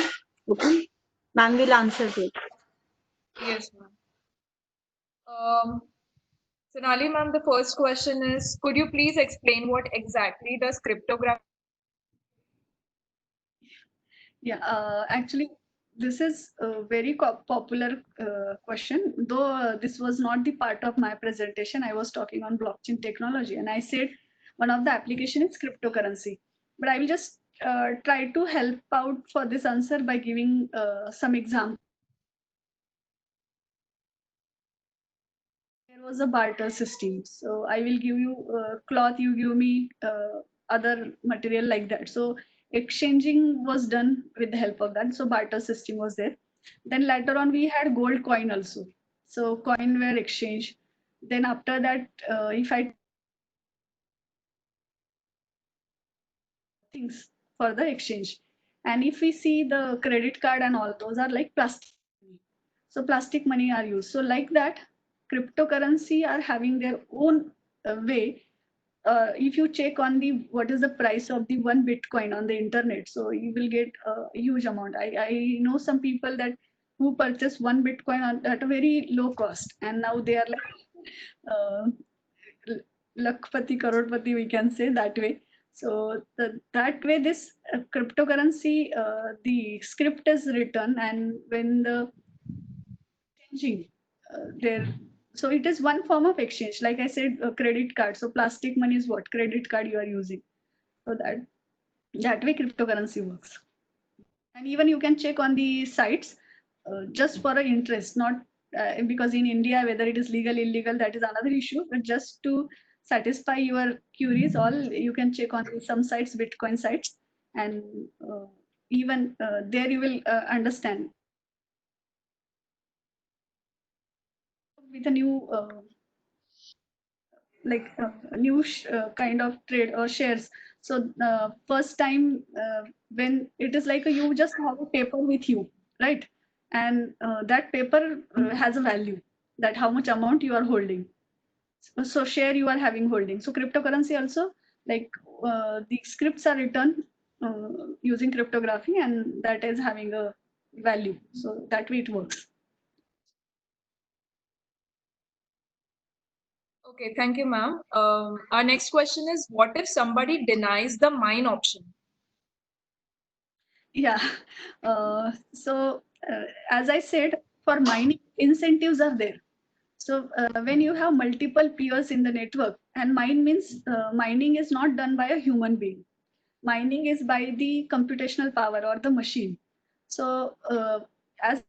Okay. Ma'am will answer it. Yes, ma'am. Sonali ma'am, the first question is, could you please explain what exactly does cryptography? Yeah, actually, this is a very popular question, though this was not the part of my presentation. I was talking on blockchain technology, and I said one of the application is cryptocurrency. But I will just try to help out for this answer by giving some examples. There was a barter system. So I will give you cloth, you give me other material like that. So exchanging was done with the help of that. So barter system was there. Then later on we had gold coin also. So coin were exchanged. Then after that, if I things for the exchange, and if we see the credit card and all those are like plastic. So plastic money are used. So like that, cryptocurrency are having their own way. If you check on the what is the price of the one Bitcoin on the internet, so you will get a huge amount. I know some people that who purchase one Bitcoin at a very low cost, and now they are like uh, lakpati, crorepati, we can say that way. So that way, this cryptocurrency, the script is written, and when the changing there, so it is one form of exchange. Like I said, a credit card. So plastic money is what credit card you are using. So that way cryptocurrency works. And even you can check on the sites just for a interest, not because in India whether it is legal illegal that is another issue, but just to satisfy your queries, all you can check on some sites, Bitcoin sites, and even there you will understand with a new new kind of trade or shares. So first time when it is like you just have a paper with you, right? And that paper has a value, that how much amount you are holding. So share you are having holding. So cryptocurrency also, like the scripts are written using cryptography, and that is having a value. So that way it works. Okay, thank you, ma'am. Our next question is, what if somebody denies the mine option? Yeah. So as I said, for mining, incentives are there. So when you have multiple peers in the network, and mine means mining is not done by a human being. Mining is by the computational power or the machine. So as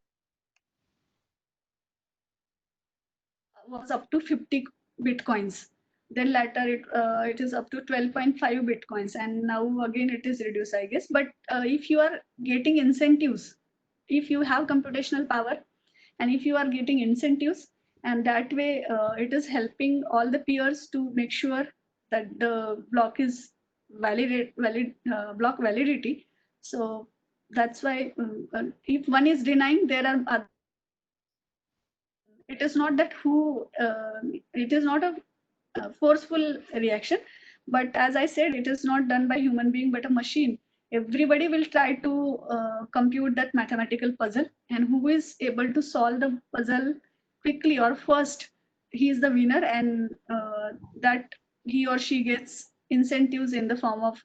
was up to 50 bitcoins. Then later it is up to 12.5 bitcoins, and now again it is reduced, I guess. But if you are getting incentives, if you have computational power, and if you are getting incentives, and that way it is helping all the peers to make sure that the block is valid block validity. So that's why if one is denying, there are other. It is not that who it is not a forceful reaction, but as I said, it is not done by human being but a machine. Everybody will try to compute that mathematical puzzle, and who is able to solve the puzzle quickly or first, he is the winner, and that he or she gets incentives in the form of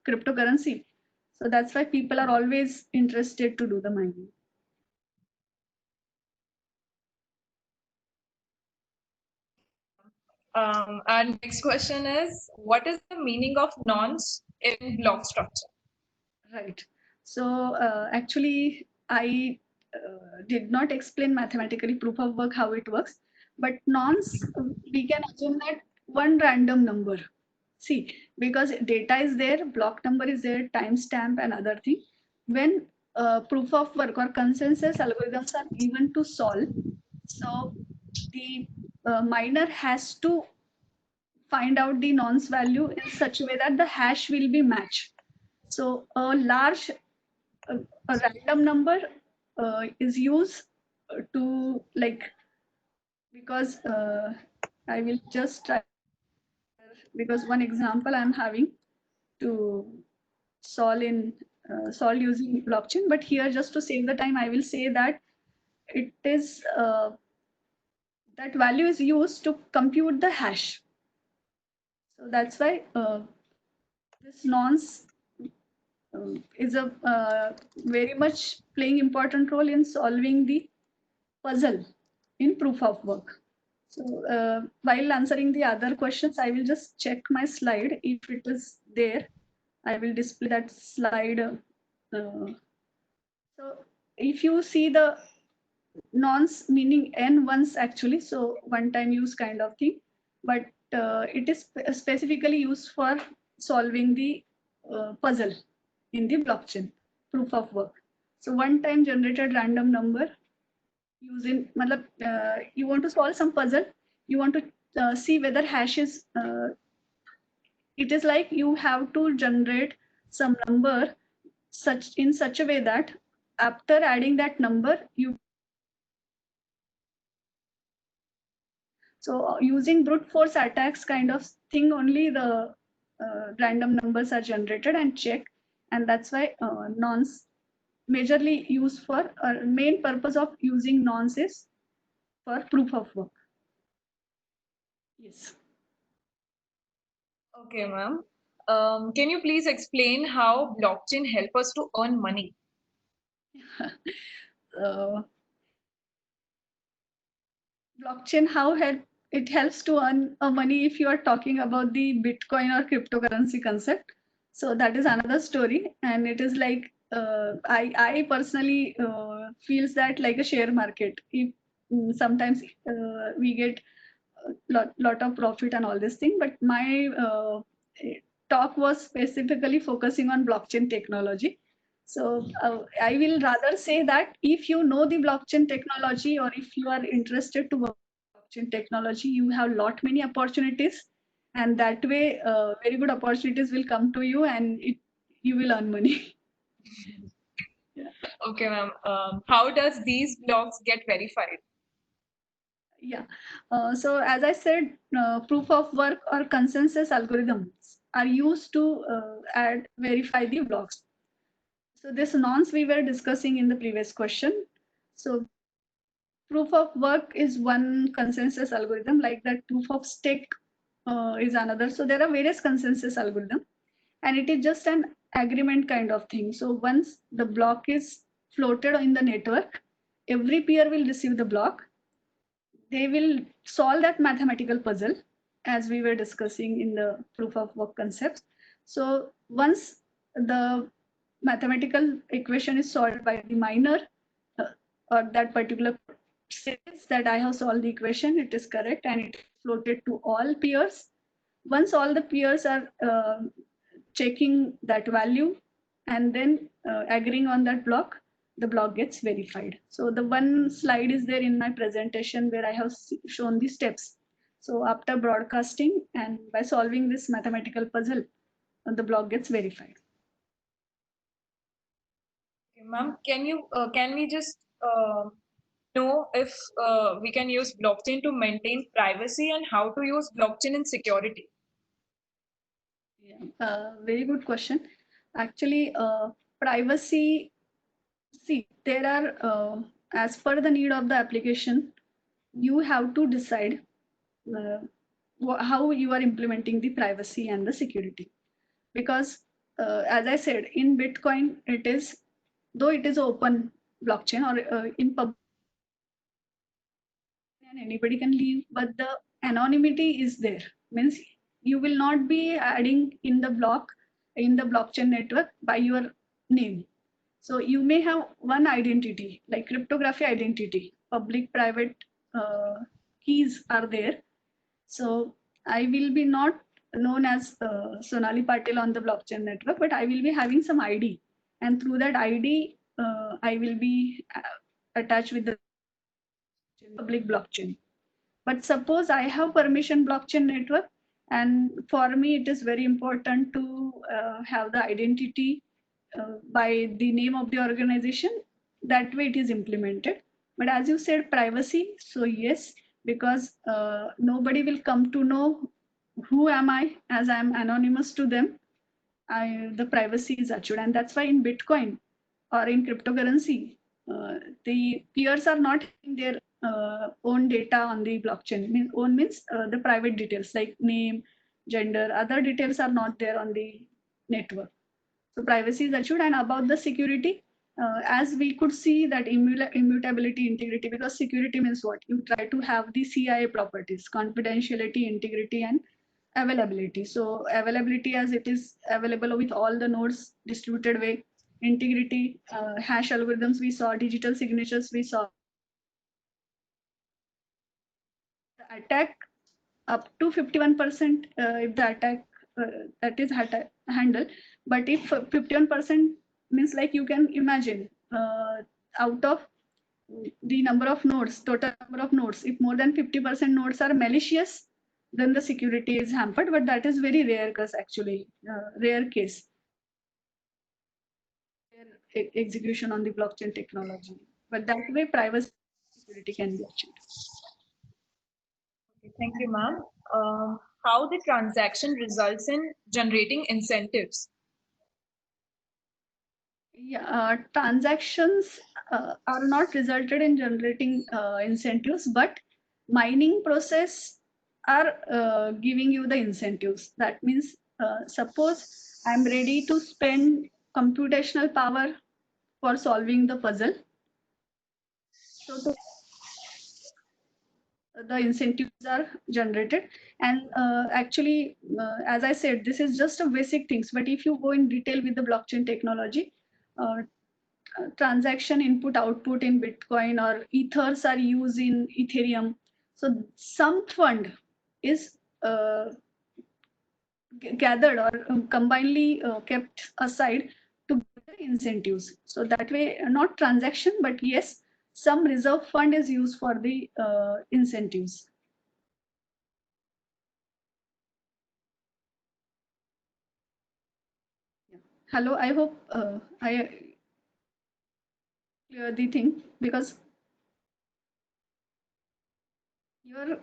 cryptocurrency. So that's why people are always interested to do the mining. Our next question is, what is the meaning of nonce in block structure? Right. So actually, I did not explain mathematically proof of work how it works, but nonce, we can assume that one random number. See, because data is there, block number is there, timestamp and other thing. When proof of work or consensus algorithms are given to solve, so the miner has to find out the nonce value in such a way that the hash will be matched. So a large a random number is used to like, because I will just try, because one example I'm having to solve in solve using blockchain, but here just to save the time I will say that it is that value is used to compute the hash. So that's why this nonce is a very much playing important role in solving the puzzle in proof of work. So while answering the other questions, I will just check my slide. If it is there, I will display that slide. So if you see the nonce, meaning n once actually, so one time use kind of thing, but it is specifically used for solving the puzzle in the blockchain proof of work. So one time generated random number using, you want to solve some puzzle, you want to see whether hash is, it is like you have to generate some number in such a way that after adding that number, so using brute force attacks kind of thing, only the random numbers are generated and checked, and that's why nonce majorly used for, main purpose of using nonce is for proof of work. Yes. Okay, ma'am. Can you please explain how blockchain help us to earn money? Blockchain, how it helps to earn money if you are talking about the Bitcoin or cryptocurrency concept. So that is another story, and it is like I personally feels that like a share market. If sometimes we get lot of profit and all this thing, but my talk was specifically focusing on blockchain technology. So I will rather say that if you know the blockchain technology, or if you are interested to work with blockchain technology, you have lot many opportunities, and that way very good opportunities will come to you, and you will earn money. Okay, ma'am. How does these blocks get verified? Yeah. So as I said, proof of work or consensus algorithms are used to verify the blocks. So this nonce we were discussing in the previous question. So proof of work is one consensus algorithm, like that proof of stake is another. So there are various consensus algorithms, and it is just an agreement kind of thing. So once the block is floated in the network, every peer will receive the block. They will solve that mathematical puzzle as we were discussing in the proof of work concepts. So once the mathematical equation is solved by the miner, or that particular says that I have solved the equation, it is correct, and it is floated to all peers. Once all the peers are checking that value and then agreeing on that block, the block gets verified. So the one slide is there in my presentation where I have shown the steps. So after broadcasting and by solving this mathematical puzzle, the block gets verified. Okay, ma'am, can we just know if we can use blockchain to maintain privacy, and how to use blockchain in security? Yeah, very good question. Actually, privacy, see, there are, as per the need of the application, you have to decide uh, how you are implementing the privacy and the security. Because as I said, in Bitcoin, it is, though it is open blockchain, or in public, and anybody can leave, but the anonymity is there. Means you will not be adding in the blockchain network by your name. So you may have one identity, like cryptography identity, public private keys are there. So I will be not known as Sonali Patil on the blockchain network, but I will be having some ID, and through that ID, I will be attached with the public blockchain. But suppose I have permission blockchain network, and for me it is very important to have the identity by the name of the organization. That way it is implemented. But as you said, privacy. So yes, because nobody will come to know who am I, as I am anonymous to them. The privacy is assured, and that's why in Bitcoin or in cryptocurrency, the peers are not having their own data on the blockchain. Own means the private details like name, gender, other details are not there on the network. So privacy is assured. And about the security, as we could see that immutability, integrity, because security means what? You try to have the CIA properties, confidentiality, integrity, and availability. So availability, as it is available with all the nodes distributed way. Integrity, hash algorithms we saw, digital signatures we saw. The attack up to 51% if the attack that is handled. But if 51% means, like, you can imagine, out of the number of nodes, total number of nodes, if more than 50% nodes are malicious, then the security is hampered. But that is very rare case, actually, rare case. Execution on the blockchain technology, but that way privacy security can be achieved. Okay, thank you, ma'am. How the transaction results in generating incentives? Yeah, transactions are not resulted in generating incentives, but mining process are giving you the incentives. That means, suppose I'm ready to spend computational power for solving the puzzle. So the incentives are generated. And actually, as I said, this is just a basic things. But if you go in detail with the blockchain technology, uh, transaction input output in Bitcoin or ethers are used in Ethereum. So some fund is gathered or combinedly kept aside to get incentives. So that way, not transaction, but yes, some reserve fund is used for the incentives. Hello, I hope I clear the thing, because you're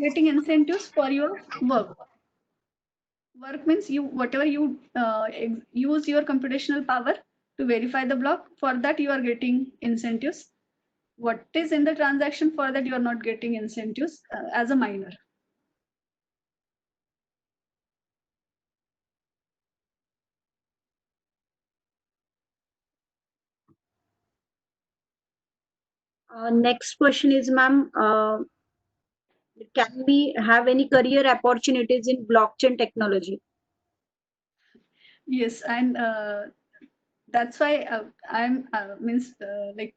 getting incentives for your work. Work means you, whatever you use your computational power to verify the block, for that you are getting incentives. What is in the transaction, for that you are not getting incentives as a miner. Next question is, ma'am, can we have any career opportunities in blockchain technology? Yes, and that's why I'm means like,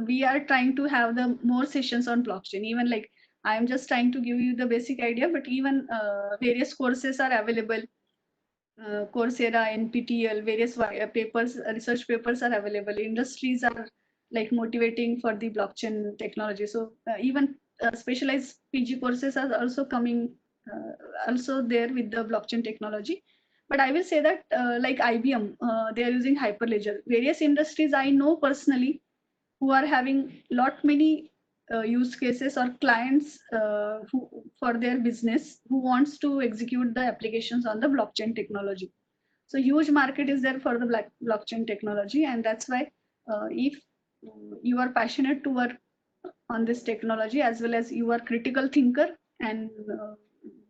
we are trying to have the more sessions on blockchain. Even like, I'm just trying to give you the basic idea, but even various courses are available. Coursera, NPTEL, various papers, research papers are available. Industries are like motivating for the blockchain technology. So even specialized PG courses are also coming, also there with the blockchain technology. But I will say that like IBM, they are using Hyperledger. Various industries I know personally who are having lot many use cases or clients who, for their business, who wants to execute the applications on the blockchain technology. So huge market is there for the blockchain technology, and that's why if you are passionate to work on this technology, as well as you are critical thinker and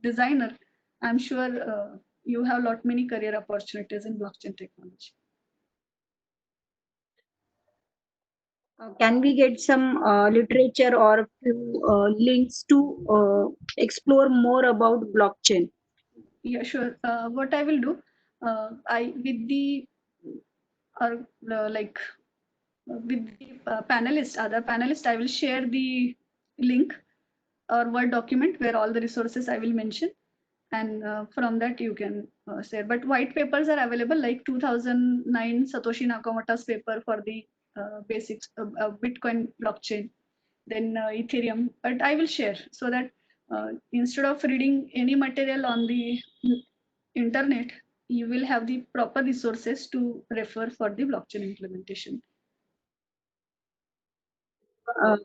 designer, I'm sure you have lot many career opportunities in blockchain technology. Can we get some literature or few links to explore more about blockchain? Yeah, sure. What I will do, I with the or like with the panelists, other panelists, I will share the link or Word document where all the resources I will mention, and from that you can share. But white papers are available, like 2009 Satoshi Nakamoto's paper for the basics of Bitcoin blockchain, then Ethereum. But I will share, so that instead of reading any material on the internet, you will have the proper resources to refer for the blockchain implementation. Uh,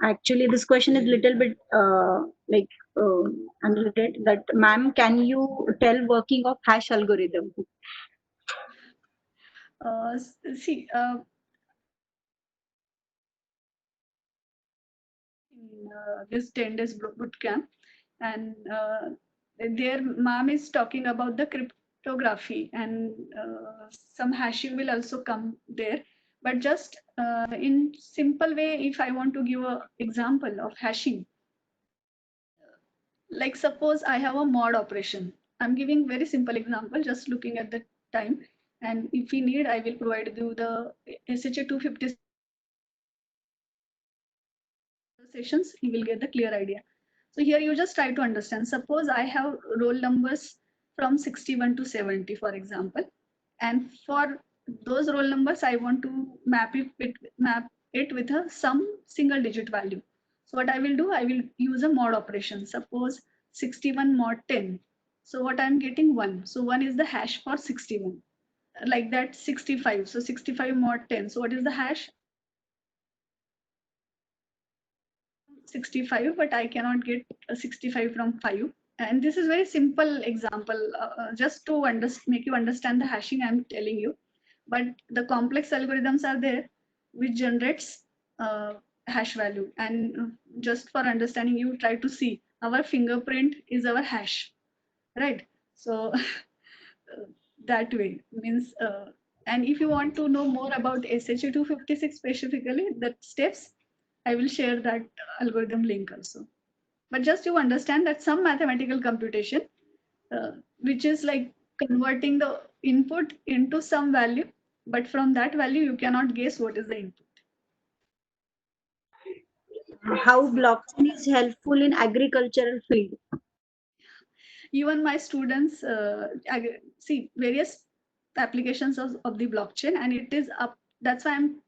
Actually, this question is little bit like unrelated. That, ma'am, can you tell working of hash algorithm? See, in this 10 days boot camp, and there ma'am is talking about the cryptography, and some hashing will also come there. But just in simple way, if I want to give an example of hashing, like suppose I have a mod operation. I'm giving very simple example, just looking at the time. And if we need, I will provide you the SHA-256 sessions, you will get the clear idea. So here you just try to understand. Suppose I have roll numbers from 61 to 70, for example. And for those roll numbers, I want to map it with some single digit value. So what I will do, I will use a mod operation. Suppose 61 mod 10. So what I'm getting 1. So 1 is the hash for 61. Like that 65. So 65 mod 10. So what is the hash? 65, but I cannot get a 65 from 5. And this is very simple example, just to make you understand the hashing I'm telling you. But the complex algorithms are there which generates hash value. And just for understanding, you try to see our fingerprint is our hash, right? So that way means, and if you want to know more about SHA-256 specifically, the steps, I will share that algorithm link also. But just you understand that some mathematical computation, which is like converting the input into some value, but from that value, you cannot guess what is the input. How blockchain is helpful in agricultural field? Even my students see various applications of the blockchain, and it is up. That's why I'm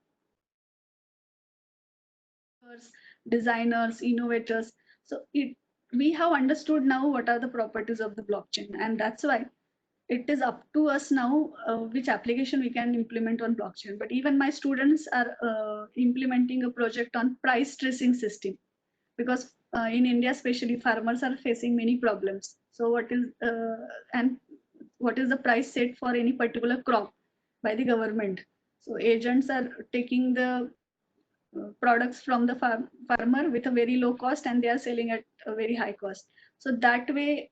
designers, innovators. So we have understood now what are the properties of the blockchain, and that's why it is up to us now which application we can implement on blockchain. But even my students are implementing a project on price tracing system, because in India, especially, farmers are facing many problems. So what is the price set for any particular crop by the government? So agents are taking the products from the farmer with a very low cost, and they are selling at a very high cost. So that way,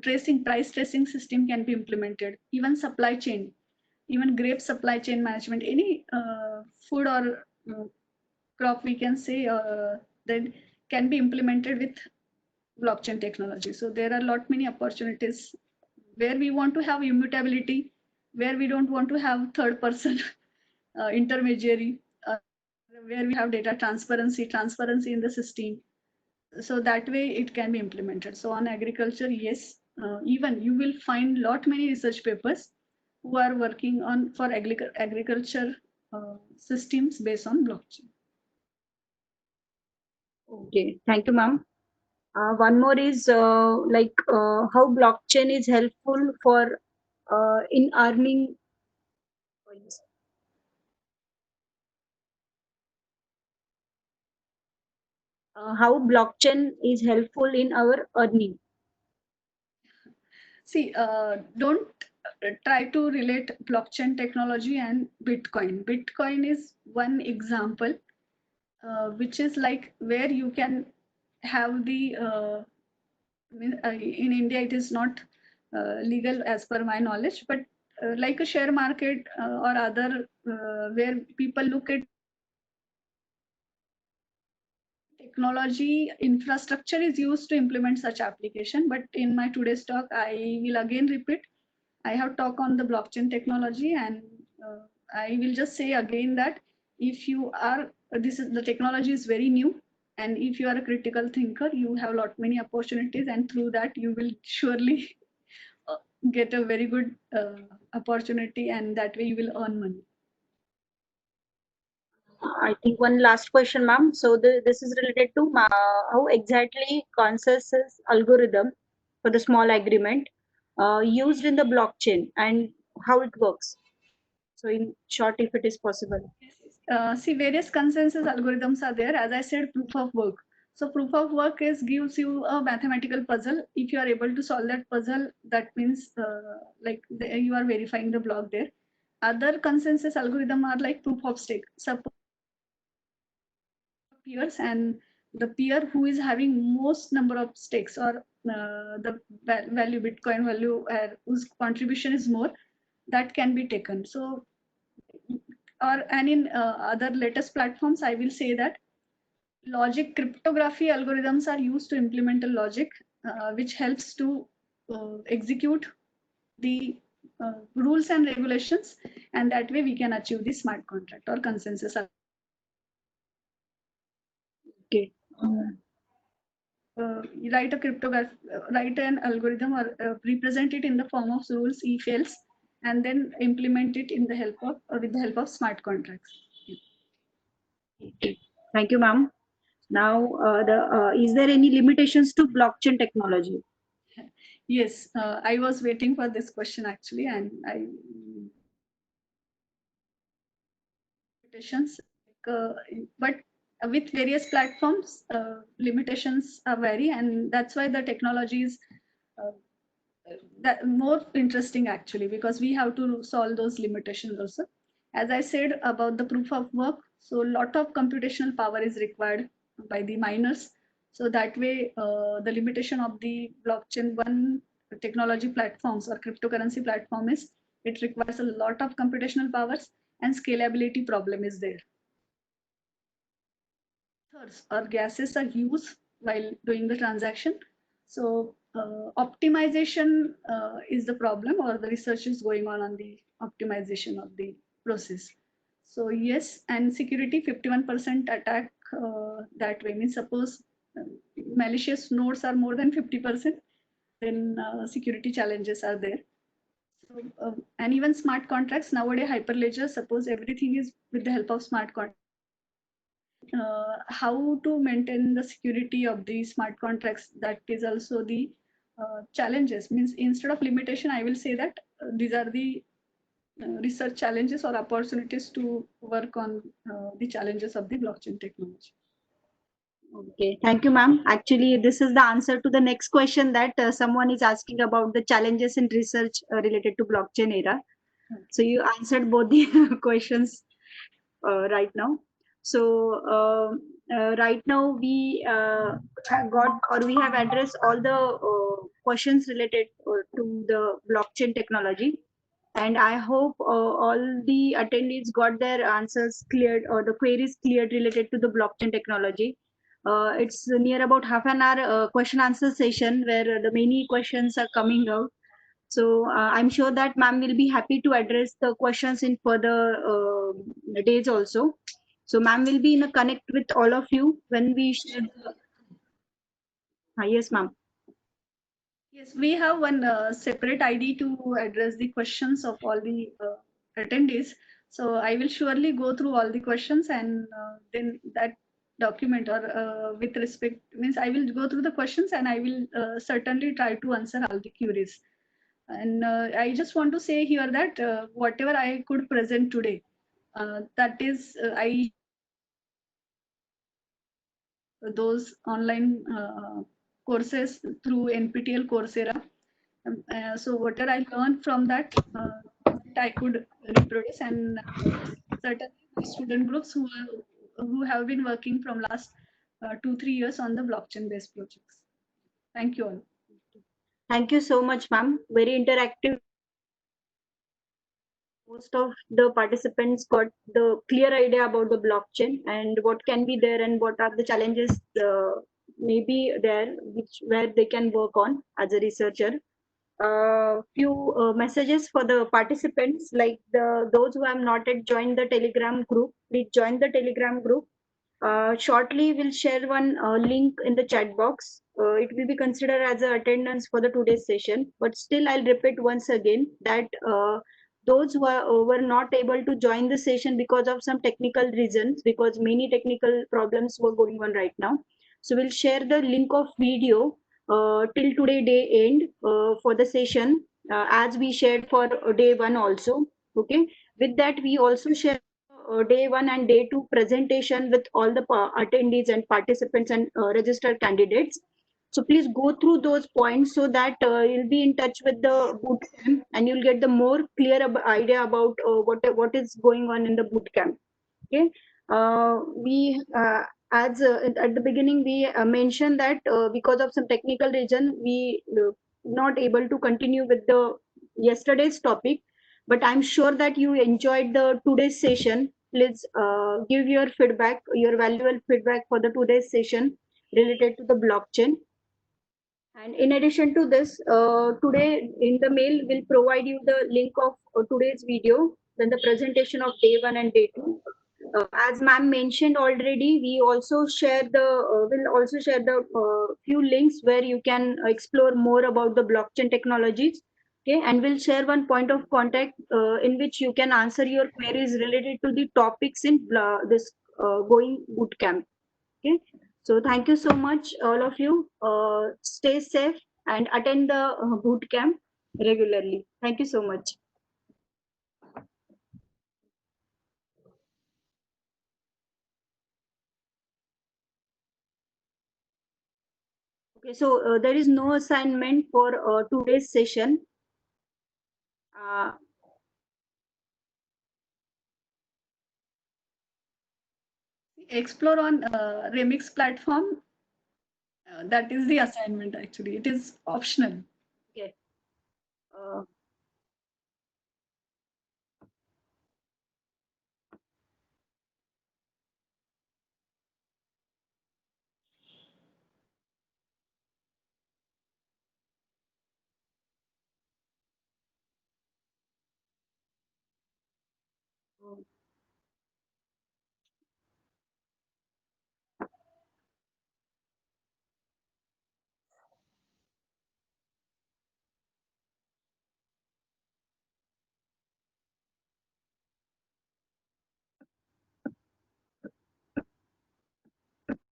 price tracing system can be implemented. Even supply chain, even grape supply chain management, any food or crop we can say, that can be implemented with blockchain technology. So there are a lot many opportunities where we want to have immutability, where we don't want to have third person intermediary, where we have data transparency in the system. So that way it can be implemented. So on agriculture, yes, even you will find lot many research papers who are working on for agriculture systems based on blockchain. Okay, thank you, ma'am. One more is how blockchain is helpful for in earning coins. How blockchain is helpful in our earning. See, don't try to relate blockchain technology and Bitcoin. Bitcoin is one example, which is like where you can have the in India, it is not legal as per my knowledge, but like a share market or other where people look at technology infrastructure is used to implement such application. But in my today's talk, I will again repeat, I have talked on the blockchain technology, and I will just say again that if you are, the technology is very new, and if you are a critical thinker, you have a lot many opportunities, and through that you will surely get a very good opportunity, and that way you will earn money. I think one last question, ma'am. So this is related to how exactly consensus algorithm for the small agreement used in the blockchain and how it works. So in short, if it is possible. See, various consensus algorithms are there. As I said, proof of work. So proof of work gives you a mathematical puzzle. If you are able to solve that puzzle, that means you are verifying the block there. Other consensus algorithm are like proof of stake. Suppose peers, and the peer who is having most number of stakes or the value, Bitcoin value, whose contribution is more, that can be taken. So, and in other latest platforms, I will say that logic cryptography algorithms are used to implement a logic which helps to execute the rules and regulations, and that way we can achieve the smart contract or consensus. Okay. Write a cryptography, write an algorithm or represent it in the form of rules, if else, and then implement it in the help of with the help of smart contracts. Okay. Thank you, ma'am. Now, is there any limitations to blockchain technology? Yes, I was waiting for this question actually, and limitations, but with various platforms, limitations are vary, and that's why the technology is that more interesting actually, because we have to solve those limitations also. As I said about the proof of work, so a lot of computational power is required by the miners. So that way, the limitation of the blockchain one technology platforms or cryptocurrency platform is it requires a lot of computational powers, and scalability problem is there. Or gases are used while doing the transaction. So optimization is the problem, or the research is going on the optimization of the process. So yes, and security 51% attack that way means suppose malicious nodes are more than 50%, then security challenges are there. So, and even smart contracts nowadays, Hyperledger, suppose everything is with the help of smart contracts. How to maintain the security of the smart contracts, that is also the challenges. Means instead of limitation, I will say that these are the research challenges or opportunities to work on the challenges of the blockchain technology. Okay, thank you, ma'am. Actually, this is the answer to the next question that someone is asking about the challenges in research related to blockchain era. So you answered both the questions right now. So right now we have got, or we have addressed all the questions related to the blockchain technology. And I hope all the attendees got their answers cleared or the queries cleared related to the blockchain technology. It's near about half an hour question answer session where the many questions are coming out. So I'm sure that ma'am will be happy to address the questions in further days also. So ma'am will be in a connect with all of you when we share the... yes, ma'am. Yes, we have one separate ID to address the questions of all the attendees. So I will surely go through all the questions, and then that document or with respect means I will go through the questions, and I will certainly try to answer all the queries. And I just want to say here that whatever I could present today, that is I those online courses through NPTEL Coursera. So whatever I learned from that, I could reproduce, and certainly the student groups who have been working from last 2-3 years on the blockchain based projects. Thank you all. Thank you so much, ma'am. Very interactive. Most of the participants got the clear idea about the blockchain and what can be there and what are the challenges maybe there where they can work on as a researcher. Few messages for the participants, like those who have not yet joined the Telegram group, please join the Telegram group. Shortly, we'll share one link in the chat box. It will be considered as a attendance for the today's session. But still, I'll repeat once again that those who were not able to join the session because of some technical reasons, because many technical problems were going on right now. So we'll share the link of video till today day end for the session as we shared for day one also. Okay. With that, we also share day one and day two presentation with all the attendees and participants and registered candidates. So please go through those points so that you'll be in touch with the boot camp and you'll get the more clear idea about what is going on in the boot camp. Okay. We as at the beginning we mentioned that because of some technical reason we not able to continue with the yesterday's topic, but I'm sure that you enjoyed the today's session. Please give your feedback, your valuable feedback for the today's session related to the blockchain. And in addition to this, today in the mail we'll provide you the link of today's video, then the presentation of day 1 and day 2. As ma'am mentioned already, we also share the will also share the few links where you can explore more about the blockchain technologies. Okay, and we'll share one point of contact in which you can answer your queries related to the topics in this going bootcamp. Okay, so thank you so much, all of you. Stay safe and attend the boot camp regularly. Thank you so much. Okay, so there is no assignment for today's session. Explore on Remix platform. That is the assignment actually. It is optional. Okay.